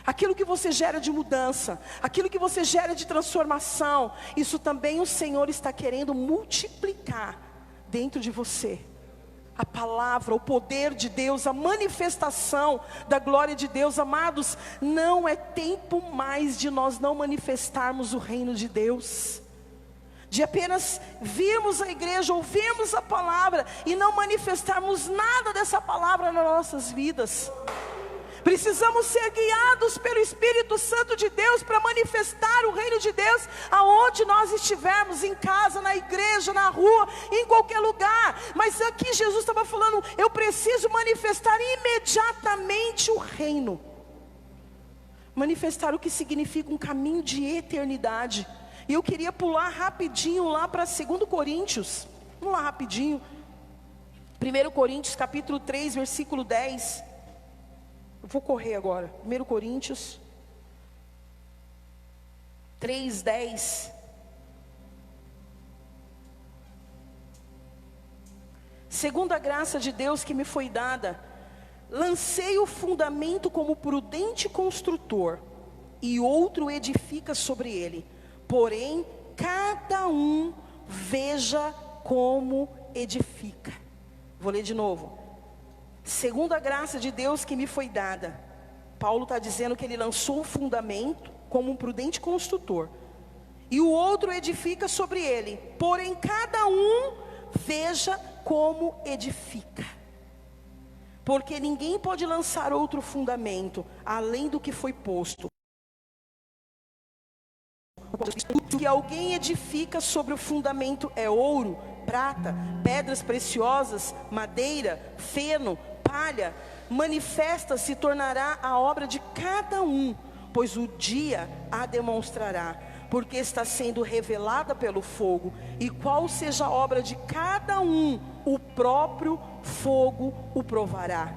Aquilo que você gera de mudança, aquilo que você gera de transformação, isso também o Senhor está querendo multiplicar dentro de você. A palavra, o poder de Deus, a manifestação da glória de Deus. Amados, não é tempo mais de nós não manifestarmos o reino de Deus, de apenas virmos à igreja, ouvirmos a palavra e não manifestarmos nada dessa palavra nas nossas vidas. Precisamos ser guiados pelo Espírito Santo de Deus para manifestar o reino de Deus aonde nós estivermos, em casa, na igreja, na rua, em qualquer lugar. Mas aqui Jesus estava falando, eu preciso manifestar imediatamente o reino. Manifestar o que significa um caminho de eternidade. E eu queria pular rapidinho lá para 2 Coríntios. Vamos lá rapidinho. 1 Coríntios capítulo 3, versículo 10. Eu vou correr agora. 1 Coríntios 3, 10. Segundo a graça de Deus que me foi dada, lancei o fundamento como prudente construtor, e outro edifica sobre ele. Porém, cada um veja como edifica. Vou ler de novo. Segundo a graça de Deus que me foi dada, Paulo está dizendo que ele lançou o fundamento como um prudente construtor, e o outro edifica sobre ele. Porém, cada um veja como edifica. Porque ninguém pode lançar outro fundamento além do que foi posto. O que alguém edifica sobre o fundamento é ouro, prata, pedras preciosas, madeira, feno, palha. Manifesta se tornará a obra de cada um, pois o dia a demonstrará, porque está sendo revelada pelo fogo. E qual seja a obra de cada um, o próprio fogo o provará.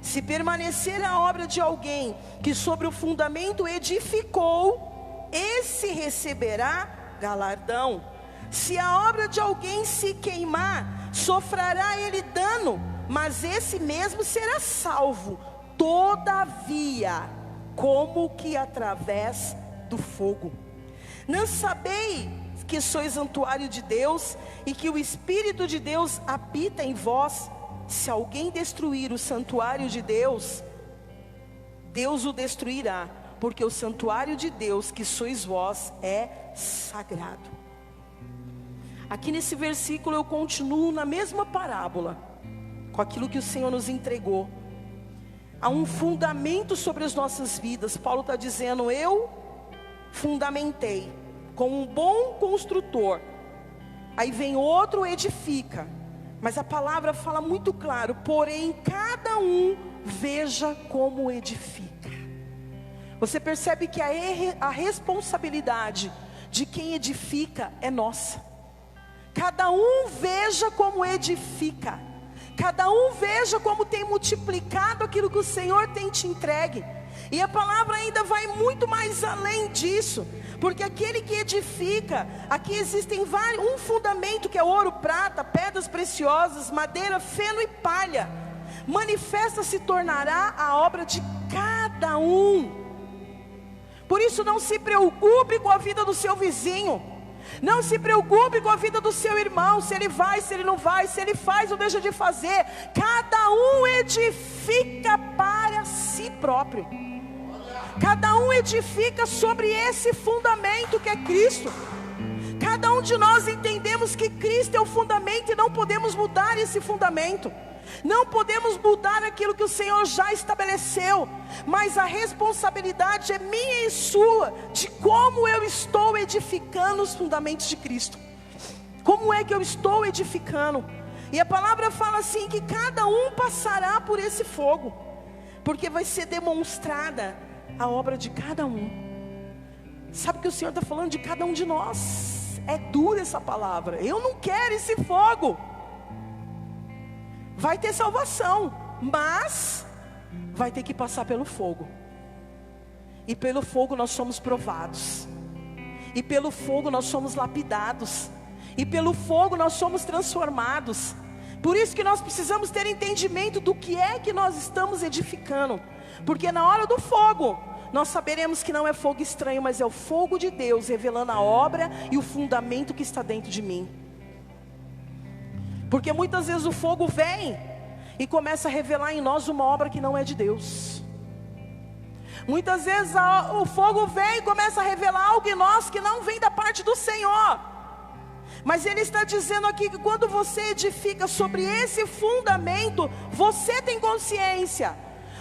Se permanecer a obra de alguém que sobre o fundamento edificou, esse receberá galardão. Se a obra de alguém se queimar, sofrerá ele dano, mas esse mesmo será salvo, todavia, como que através do fogo. Não sabeis que sois santuário de Deus e que o Espírito de Deus habita em vós? Se alguém destruir o santuário de Deus, Deus o destruirá, porque o santuário de Deus, que sois vós, é sagrado. Aqui nesse versículo eu continuo na mesma parábola, com aquilo que o Senhor nos entregou. Há um fundamento sobre as nossas vidas. Paulo está dizendo, eu fundamentei como um bom construtor. Aí vem outro, edifica. Mas a palavra fala muito claro, porém cada um veja como edifica. Você percebe que a responsabilidade de quem edifica é nossa. Cada um veja como edifica. Cada um veja como tem multiplicado aquilo que o Senhor tem te entregue. E a palavra ainda vai muito mais além disso. Porque aquele que edifica, aqui existem um fundamento que é ouro, prata, pedras preciosas, madeira, feno e palha. Manifesta se tornará a obra de cada um. Por isso não se preocupe com a vida do seu vizinho. Não se preocupe com a vida do seu irmão, se ele vai, se ele não vai, se ele faz ou deixa de fazer. Cada um edifica para si próprio. Cada um edifica sobre esse fundamento que é Cristo. Cada um de nós entendemos que Cristo é o fundamento e não podemos mudar esse fundamento. Não podemos mudar aquilo que o Senhor já estabeleceu. Mas a responsabilidade é minha e sua, de como eu estou edificando os fundamentos de Cristo. Como é que eu estou edificando? E a palavra fala assim, que cada um passará por esse fogo, porque vai ser demonstrada a obra de cada um. Sabe que o Senhor está falando de cada um de nós. É dura essa palavra. Eu não quero esse fogo. Vai ter salvação, mas vai ter que passar pelo fogo. E pelo fogo nós somos provados. E pelo fogo nós somos lapidados. E pelo fogo nós somos transformados. Por isso que nós precisamos ter entendimento do que é que nós estamos edificando. Porque na hora do fogo, nós saberemos que não é fogo estranho, mas é o fogo de Deus, revelando a obra e o fundamento que está dentro de mim. Porque muitas vezes o fogo vem e começa a revelar em nós uma obra que não é de Deus. Muitas vezes o fogo vem e começa a revelar algo em nós que não vem da parte do Senhor. Mas Ele está dizendo aqui que quando você edifica sobre esse fundamento, você tem consciência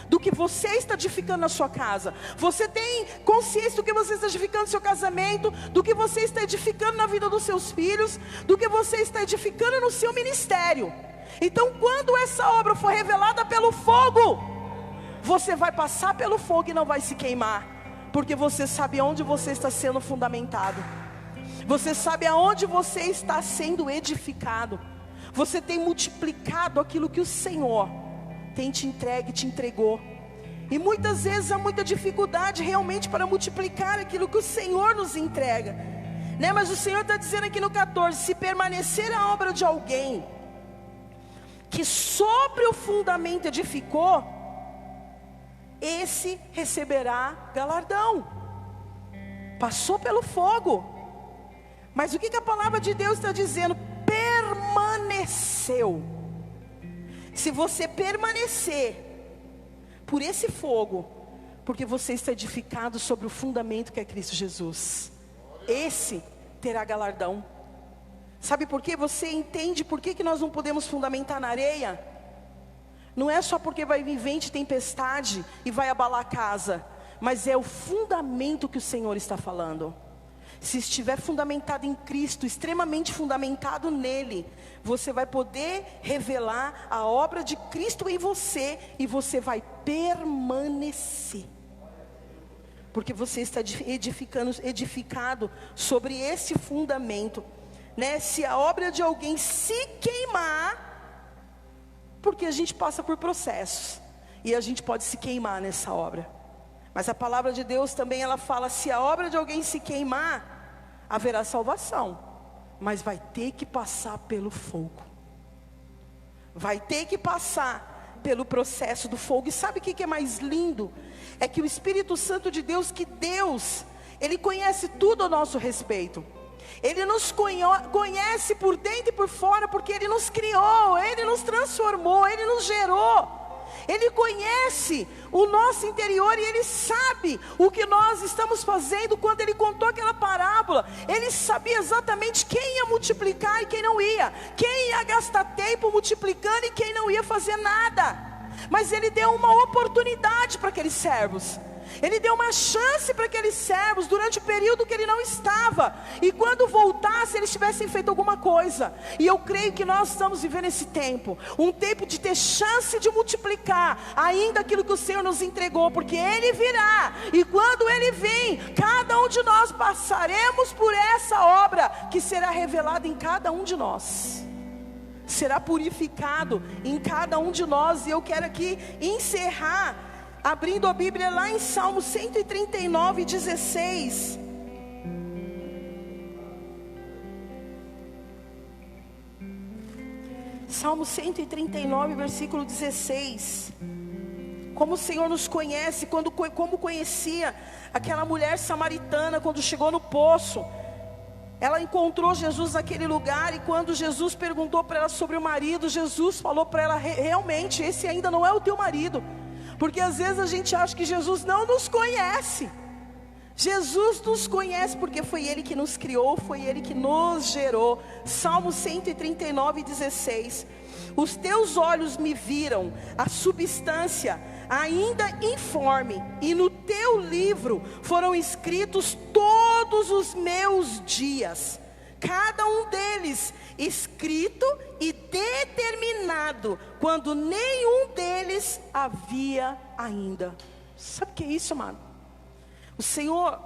do que você está edificando na sua casa. Você tem consciência do que você está edificando no seu casamento, do que você está edificando na vida dos seus filhos, do que você está edificando no seu ministério. Então quando essa obra for revelada pelo fogo, você vai passar pelo fogo e não vai se queimar, porque você sabe onde você está sendo fundamentado. Você sabe aonde você está sendo edificado. Você tem multiplicado aquilo que o Senhor tem te entregue, te entregou. E muitas vezes há muita dificuldade realmente para multiplicar aquilo que o Senhor nos entrega, né? Mas o Senhor está dizendo aqui no 14: se permanecer a obra de alguém que sobre o fundamento edificou, esse receberá galardão. Passou pelo fogo. Mas o que a palavra de Deus está dizendo? Permaneceu. Se você permanecer por esse fogo, porque você está edificado sobre o fundamento que é Cristo Jesus, esse terá galardão. Sabe por quê? Você entende por que nós não podemos fundamentar na areia? Não é só porque vai vir vento e tempestade e vai abalar a casa, mas é o fundamento que o Senhor está falando. Se estiver fundamentado em Cristo, extremamente fundamentado nele, você vai poder revelar a obra de Cristo em você, e você vai permanecer, porque você está edificado sobre esse fundamento, né? Se a obra de alguém se queimar, porque a gente passa por processos, e a gente pode se queimar nessa obra. Mas a palavra de Deus também ela fala: se a obra de alguém se queimar, haverá salvação, mas vai ter que passar pelo fogo. Vai ter que passar pelo processo do fogo. E sabe o que é mais lindo? É que o Espírito Santo de Deus, que Deus, Ele conhece tudo a nosso respeito. Ele nos conhece por dentro e por fora, porque Ele nos criou, Ele nos transformou, Ele nos gerou. Ele conhece o nosso interior e Ele sabe o que nós estamos fazendo. Quando Ele contou aquela parábola, Ele sabia exatamente quem ia multiplicar e quem não ia, quem ia gastar tempo multiplicando e quem não ia fazer nada. Mas Ele deu uma oportunidade para aqueles servos. Ele deu uma chance para aqueles servos durante o período que ele não estava, e quando voltasse eles tivessem feito alguma coisa. E eu creio que nós estamos vivendo esse tempo, um tempo de ter chance de multiplicar ainda aquilo que o Senhor nos entregou, porque Ele virá, e quando Ele vir, cada um de nós passaremos por essa obra que será revelada em cada um de nós, será purificado em cada um de nós. E eu quero aqui encerrar abrindo a Bíblia lá em Salmo 139, 16. Salmo 139, versículo 16. Como o Senhor nos conhece, como conhecia aquela mulher samaritana quando chegou no poço. Ela encontrou Jesus naquele lugar, e quando Jesus perguntou para ela sobre o marido, Jesus falou para ela: realmente, esse ainda não é o teu marido. Porque às vezes a gente acha que Jesus não nos conhece. Jesus nos conhece porque foi Ele que nos criou, foi Ele que nos gerou. Salmo 139, 16. Os teus olhos me viram a substância ainda informe, e no teu livro foram escritos todos os meus dias, cada um deles escrito e determinado, quando nenhum deles havia ainda. Sabe o que é isso, amado? O Senhor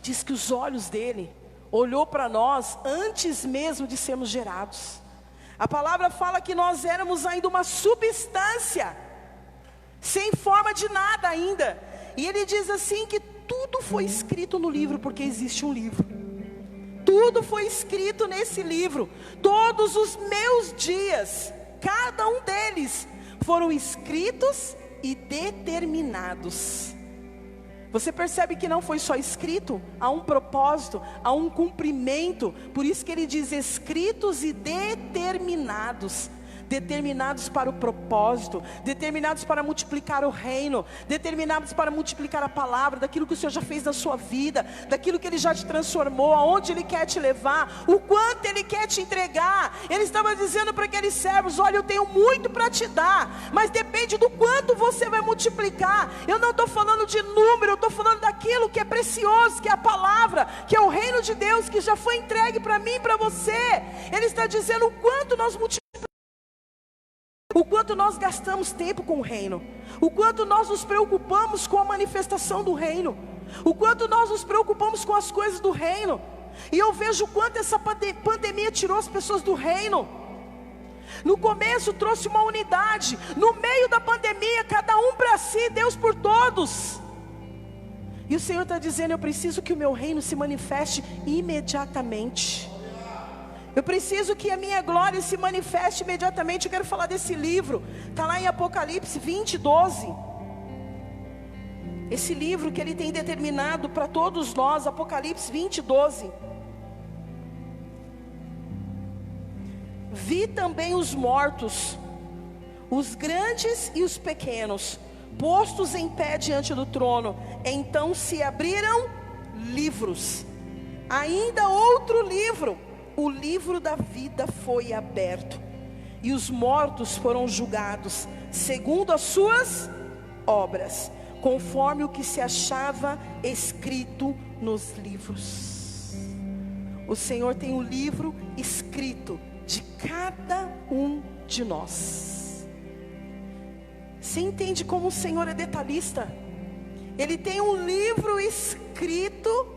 diz que os olhos dele olhou para nós antes mesmo de sermos gerados. A palavra fala que nós éramos ainda uma substância, sem forma de nada ainda. E ele diz assim que tudo foi escrito no livro, porque existe um livro. Tudo foi escrito nesse livro. Todos os meus dias, cada um deles, foram escritos e determinados. Você percebe que não foi só escrito, há um propósito, há um cumprimento. Por isso que ele diz escritos e determinados. Determinados para o propósito, determinados para multiplicar o reino, determinados para multiplicar a palavra, daquilo que o Senhor já fez na sua vida, daquilo que Ele já te transformou, aonde Ele quer te levar, o quanto Ele quer te entregar. Ele estava dizendo para aqueles servos: olha, eu tenho muito para te dar, mas depende do quanto você vai multiplicar. Eu não estou falando de número, eu estou falando daquilo que é precioso, que é a palavra, que é o reino de Deus, que já foi entregue para mim e para você. Ele está dizendo o quanto nós multiplicamos, o quanto nós gastamos tempo com o reino, o quanto nós nos preocupamos com a manifestação do reino, o quanto nós nos preocupamos com as coisas do reino. E eu vejo o quanto essa pandemia tirou as pessoas do reino. No começo trouxe uma unidade, no meio da pandemia cada um para si, Deus por todos. E o Senhor está dizendo: eu preciso que o meu reino se manifeste imediatamente. Eu preciso que a minha glória se manifeste imediatamente. Eu quero falar desse livro, está lá em Apocalipse 20, 12. Esse livro que Ele tem determinado para todos nós, Apocalipse 20, 12. Vi também os mortos, os grandes e os pequenos, postos em pé diante do trono. Então se abriram livros. Ainda outro livro, o livro da vida, foi aberto, e os mortos foram julgados segundo as suas obras, conforme o que se achava escrito nos livros. O Senhor tem um livro escrito de cada um de nós. Você entende como o Senhor é detalhista? Ele tem um livro escrito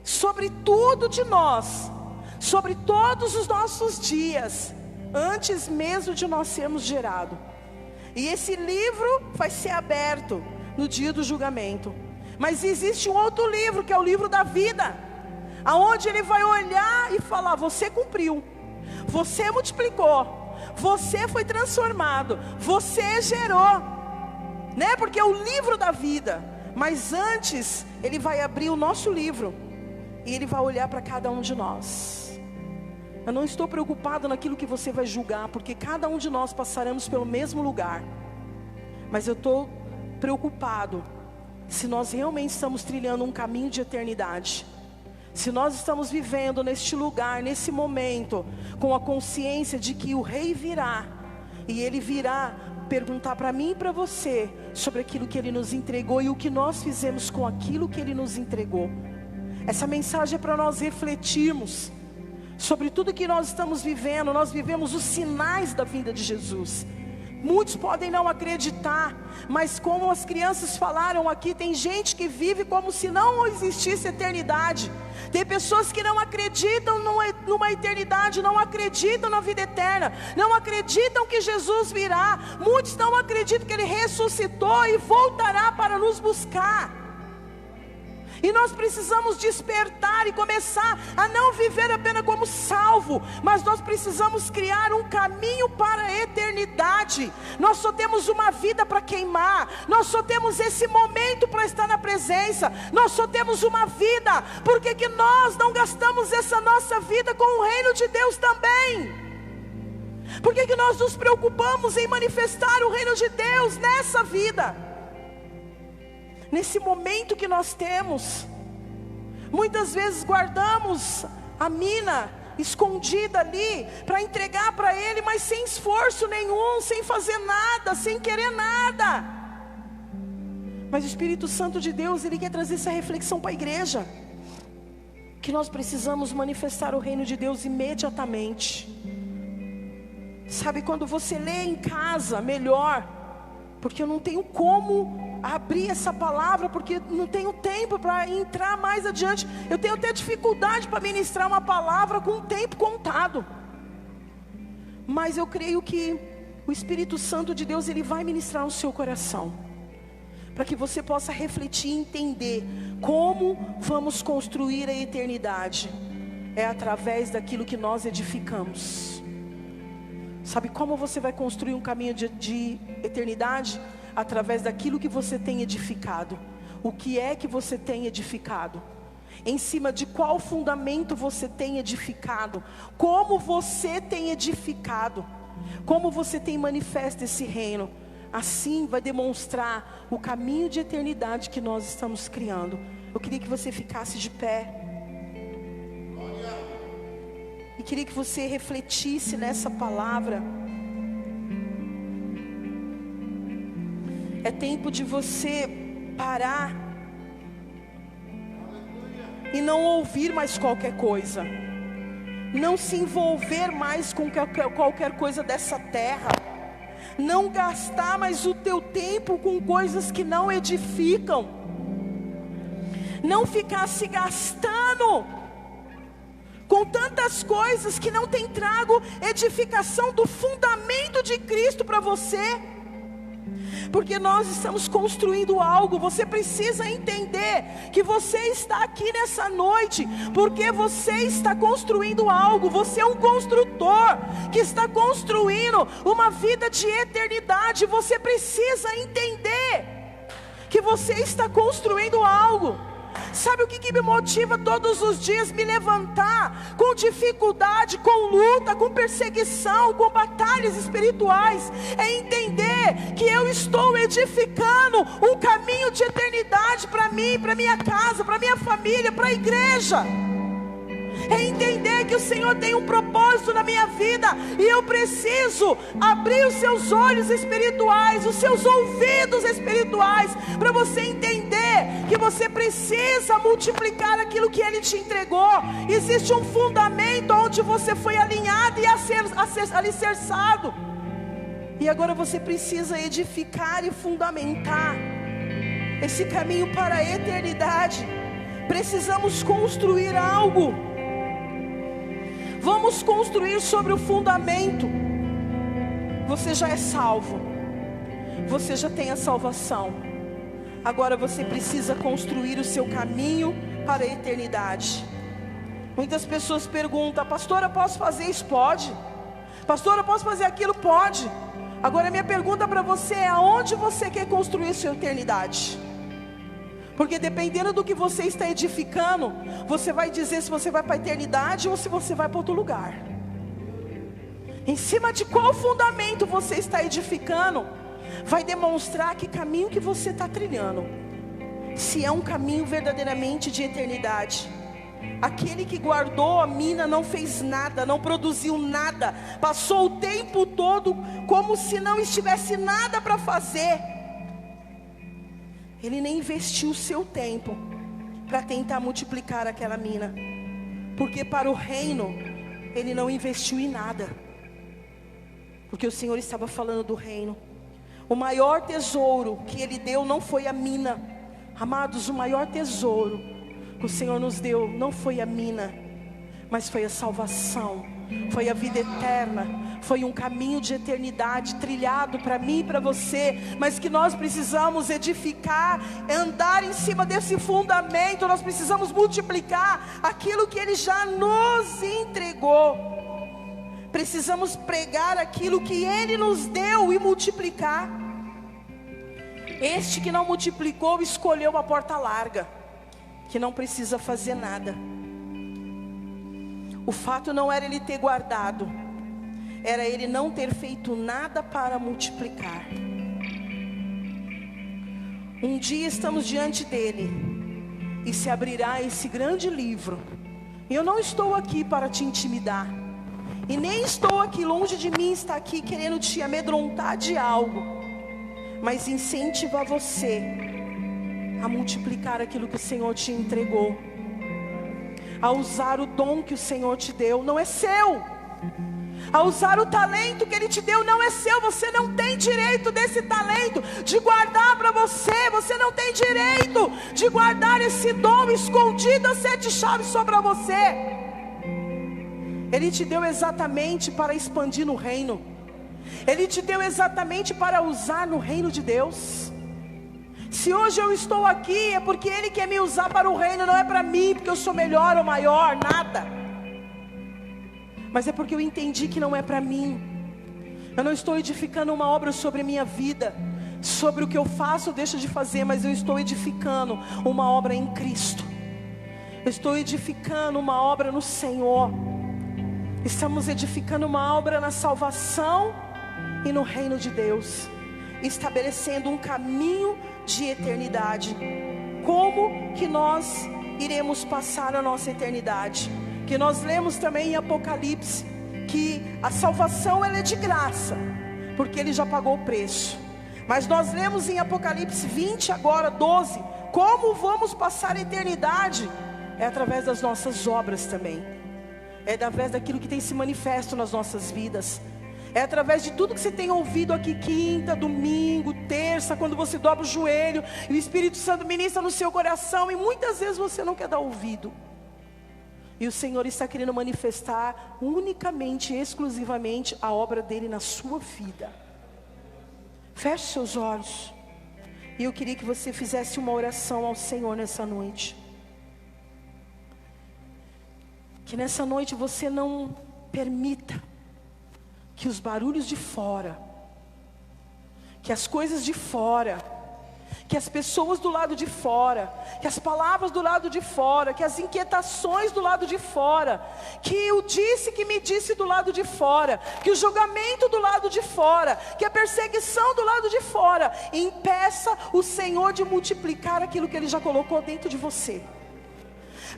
sobre tudo de nós, sobre todos os nossos dias, antes mesmo de nós sermos gerados. E esse livro vai ser aberto no dia do julgamento. Mas existe um outro livro, que é o livro da vida, aonde Ele vai olhar e falar: você cumpriu, você multiplicou, você foi transformado, você gerou, né? Porque é o livro da vida. Mas antes Ele vai abrir o nosso livro, e Ele vai olhar para cada um de nós. Eu não estou preocupado naquilo que você vai julgar, porque cada um de nós passaremos pelo mesmo lugar. Mas eu estou preocupado se nós realmente estamos trilhando um caminho de eternidade, se nós estamos vivendo neste lugar, nesse momento, com a consciência de que o Rei virá, e Ele virá perguntar para mim e para você sobre aquilo que Ele nos entregou e o que nós fizemos com aquilo que Ele nos entregou. Essa mensagem é para nós refletirmos sobre tudo que nós estamos vivendo. Nós vivemos os sinais da vinda de Jesus. Muitos podem não acreditar, mas como as crianças falaram aqui, tem gente que vive como se não existisse eternidade. Tem pessoas que não acreditam numa eternidade, não acreditam na vida eterna, não acreditam que Jesus virá. Muitos não acreditam que Ele ressuscitou e voltará para nos buscar. E nós precisamos despertar e começar a não viver apenas como salvo, mas nós precisamos criar um caminho para a eternidade. Nós só temos uma vida para queimar, nós só temos esse momento para estar na presença, nós só temos uma vida. Por que que nós não gastamos essa nossa vida com o reino de Deus também? Por que que nós nos preocupamos em manifestar o reino de Deus nessa vida? Nesse momento que nós temos, muitas vezes guardamos a mina escondida ali, para entregar para Ele, mas sem esforço nenhum, sem fazer nada, sem querer nada. Mas o Espírito Santo de Deus, Ele quer trazer essa reflexão para a igreja, que nós precisamos manifestar o reino de Deus imediatamente. Sabe, quando você lê em casa, melhor. Porque eu não tenho como abrir essa palavra, porque não tenho tempo para entrar mais adiante. Eu tenho até dificuldade para ministrar uma palavra com o tempo contado. Mas eu creio que o Espírito Santo de Deus, Ele vai ministrar no seu coração, para que você possa refletir e entender como vamos construir a eternidade. É através daquilo que nós edificamos. Sabe como você vai construir um caminho de eternidade? Através daquilo que você tem edificado. O que é que você tem edificado? Em cima de qual fundamento você tem edificado? Como você tem edificado? Como você tem manifesto esse reino? Assim vai demonstrar o caminho de eternidade que nós estamos criando. Eu queria que você ficasse de pé. E queria que você refletisse nessa palavra. É tempo de você parar e não ouvir mais qualquer coisa. Não se envolver mais com qualquer coisa dessa terra. Não gastar mais o teu tempo com coisas que não edificam. Não ficar se gastando com tantas coisas que não tem trago edificação do fundamento de Cristo para você. Porque nós estamos construindo algo. Você precisa entender que você está aqui nessa noite porque você está construindo algo. Você é um construtor que está construindo uma vida de eternidade. Você precisa entender que você está construindo algo. Sabe o que me motiva todos os dias? Me levantar com dificuldade, com luta, com perseguição, com batalhas espirituais. É entender que eu estou edificando um caminho de eternidade para mim, para minha casa, para minha família, para a igreja. É entender que o Senhor tem um propósito na minha vida, e eu preciso abrir os seus olhos espirituais, os seus ouvidos espirituais, para você entender que você precisa multiplicar aquilo que Ele te entregou. Existe um fundamento onde você foi alinhado e alicerçado, e agora você precisa edificar e fundamentar esse caminho para a eternidade. Precisamos construir algo. Vamos construir sobre o fundamento. Você já é salvo. Você já tem a salvação. Agora você precisa construir o seu caminho para a eternidade. Muitas pessoas perguntam: pastora, posso fazer isso? Pode. Pastora, posso fazer aquilo? Pode. Agora minha pergunta para você é: aonde você quer construir sua eternidade? Porque dependendo do que você está edificando, você vai dizer se você vai para a eternidade ou se você vai para outro lugar. Em cima de qual fundamento você está edificando, vai demonstrar que caminho que você está trilhando. Se é um caminho verdadeiramente de eternidade. Aquele que guardou a mina não fez nada, não produziu nada, passou o tempo todo como se não estivesse nada para fazer. Ele nem investiu o seu tempo para tentar multiplicar aquela mina, porque para o reino ele não investiu em nada, porque o Senhor estava falando do reino. O maior tesouro que Ele deu não foi a mina. Amados, o maior tesouro que o Senhor nos deu não foi a mina, mas foi a salvação, foi a vida eterna. Foi um caminho de eternidade trilhado para mim e para você, mas que nós precisamos edificar, andar em cima desse fundamento. Nós precisamos multiplicar aquilo que Ele já nos entregou. Precisamos pregar aquilo que Ele nos deu e multiplicar. Este que não multiplicou escolheu uma porta larga, que não precisa fazer nada. O fato não era ele ter guardado, era ele não ter feito nada para multiplicar. Um dia estamos diante dele e se abrirá esse grande livro. E eu não estou aqui para te intimidar, e nem estou aqui, longe de mim, está aqui querendo te amedrontar de algo, mas incentivar você a multiplicar aquilo que o Senhor te entregou, a usar o dom que o Senhor te deu. Não é seu, a usar o talento que Ele te deu. Não é seu, você não tem direito desse talento de guardar para você. Você não tem direito de guardar esse dom escondido às 7 chaves só para você. Ele te deu exatamente para expandir no reino. Ele te deu exatamente para usar no reino de Deus. Se hoje eu estou aqui, é porque Ele quer me usar para o reino. Não é para mim, porque eu sou melhor ou maior, nada. Mas é porque eu entendi que não é para mim. Eu não estou edificando uma obra sobre a minha vida, sobre o que eu faço ou deixo de fazer, mas eu estou edificando uma obra em Cristo. Eu estou edificando uma obra no Senhor. Estamos edificando uma obra na salvação e no reino de Deus, estabelecendo um caminho de eternidade. Como que nós iremos passar a nossa eternidade? Que nós lemos também em Apocalipse que a salvação ela é de graça, porque Ele já pagou o preço. Mas nós lemos em Apocalipse 20, agora 12, como vamos passar a eternidade? É através das nossas obras também. É através daquilo que tem se manifesto nas nossas vidas. É através de tudo que você tem ouvido aqui quinta, domingo, terça, quando você dobra o joelho e o Espírito Santo ministra no seu coração, e muitas vezes você não quer dar ouvido. E o Senhor está querendo manifestar unicamente, exclusivamente a obra dEle na sua vida. Feche seus olhos. E eu queria que você fizesse uma oração ao Senhor nessa noite. Que nessa noite você não permita que os barulhos de fora, que as coisas de fora, que as pessoas do lado de fora, que as palavras do lado de fora, que as inquietações do lado de fora, que o disse que me disse do lado de fora, que o julgamento do lado de fora, que a perseguição do lado de fora, impeça o Senhor de multiplicar aquilo que Ele já colocou dentro de você,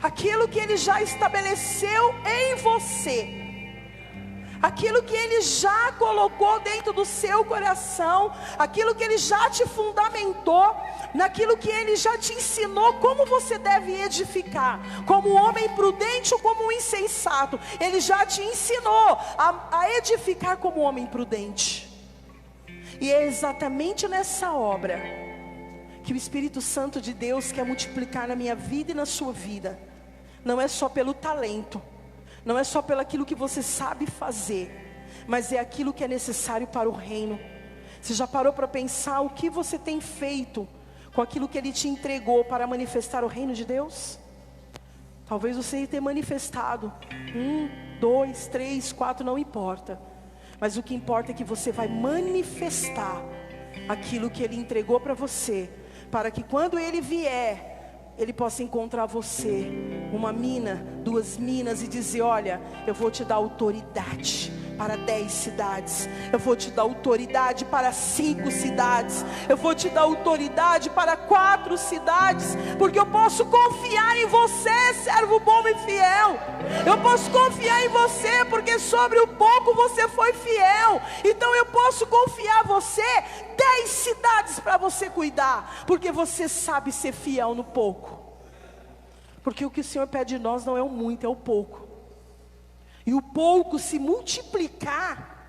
aquilo que Ele já estabeleceu em você, aquilo que Ele já colocou dentro do seu coração, aquilo que Ele já te fundamentou, naquilo que Ele já te ensinou como você deve edificar, como um homem prudente ou como um insensato. Ele já te ensinou a edificar como um homem prudente. E é exatamente nessa obra que o Espírito Santo de Deus quer multiplicar na minha vida e na sua vida. Não é só pelo talento, não é só pelo aquilo que você sabe fazer, mas é aquilo que é necessário para o reino. Você já parou para pensar o que você tem feito com aquilo que Ele te entregou para manifestar o reino de Deus? Talvez você tenha manifestado 1, 2, 3, 4, não importa. Mas o que importa é que você vai manifestar aquilo que Ele entregou para você, para que quando Ele vier, Ele possa encontrar você, uma mina, 2 minas, e dizer: olha, eu vou te dar autoridade para 10 cidades, eu vou te dar autoridade para 5 cidades, eu vou te dar autoridade para 4 cidades, porque eu posso confiar em você, servo bom e fiel. Eu posso confiar em você, porque sobre o pouco você foi fiel. Então eu posso confiar você 10 cidades para você cuidar, porque você sabe ser fiel no pouco. Porque o que o Senhor pede de nós não é o muito, é o pouco. E o pouco, se multiplicar,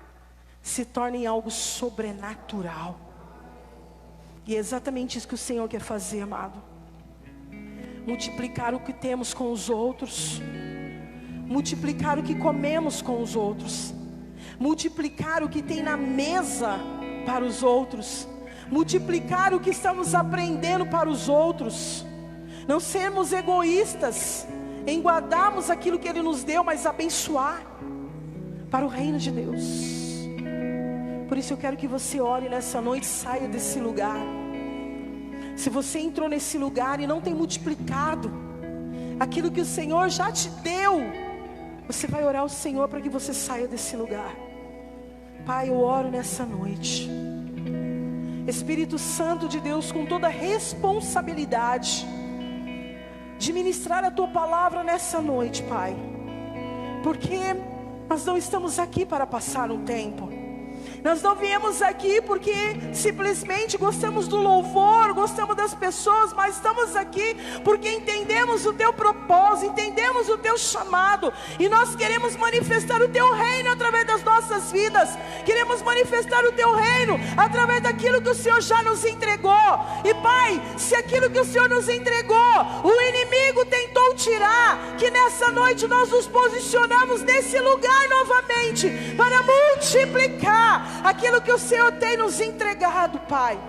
se torna em algo sobrenatural. E é exatamente isso que o Senhor quer fazer, amado. Multiplicar o que temos com os outros, multiplicar o que comemos com os outros, multiplicar o que tem na mesa para os outros, multiplicar o que estamos aprendendo para os outros. Não sermos egoístas em guardarmos aquilo que Ele nos deu, mas abençoar para o reino de Deus. Por isso eu quero que você ore nessa noite, saia desse lugar. Se você entrou nesse lugar e não tem multiplicado aquilo que o Senhor já te deu, você vai orar ao Senhor para que você saia desse lugar. Pai, eu oro nessa noite, Espírito Santo de Deus, com toda a responsabilidade de ministrar a Tua palavra nessa noite, Pai, porque nós não estamos aqui para passar um tempo, Nós não viemos aqui porque simplesmente gostamos do louvor, gostamos das pessoas, mas estamos aqui porque entendemos o teu propósito, entendemos o teu chamado, e nós queremos manifestar o teu reino através das nossas vidas. Queremos manifestar o teu reino através daquilo que o Senhor já nos entregou. E Pai, se aquilo que o Senhor nos entregou, o inimigo tentou tirar, que nessa noite nós nos posicionamos nesse lugar novamente, para multiplicar aquilo que o Senhor tem nos entregado, Pai.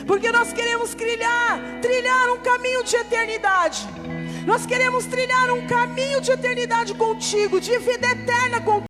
Porque nós queremos trilhar um caminho de eternidade. Nós queremos trilhar um caminho de eternidade contigo, de vida eterna contigo.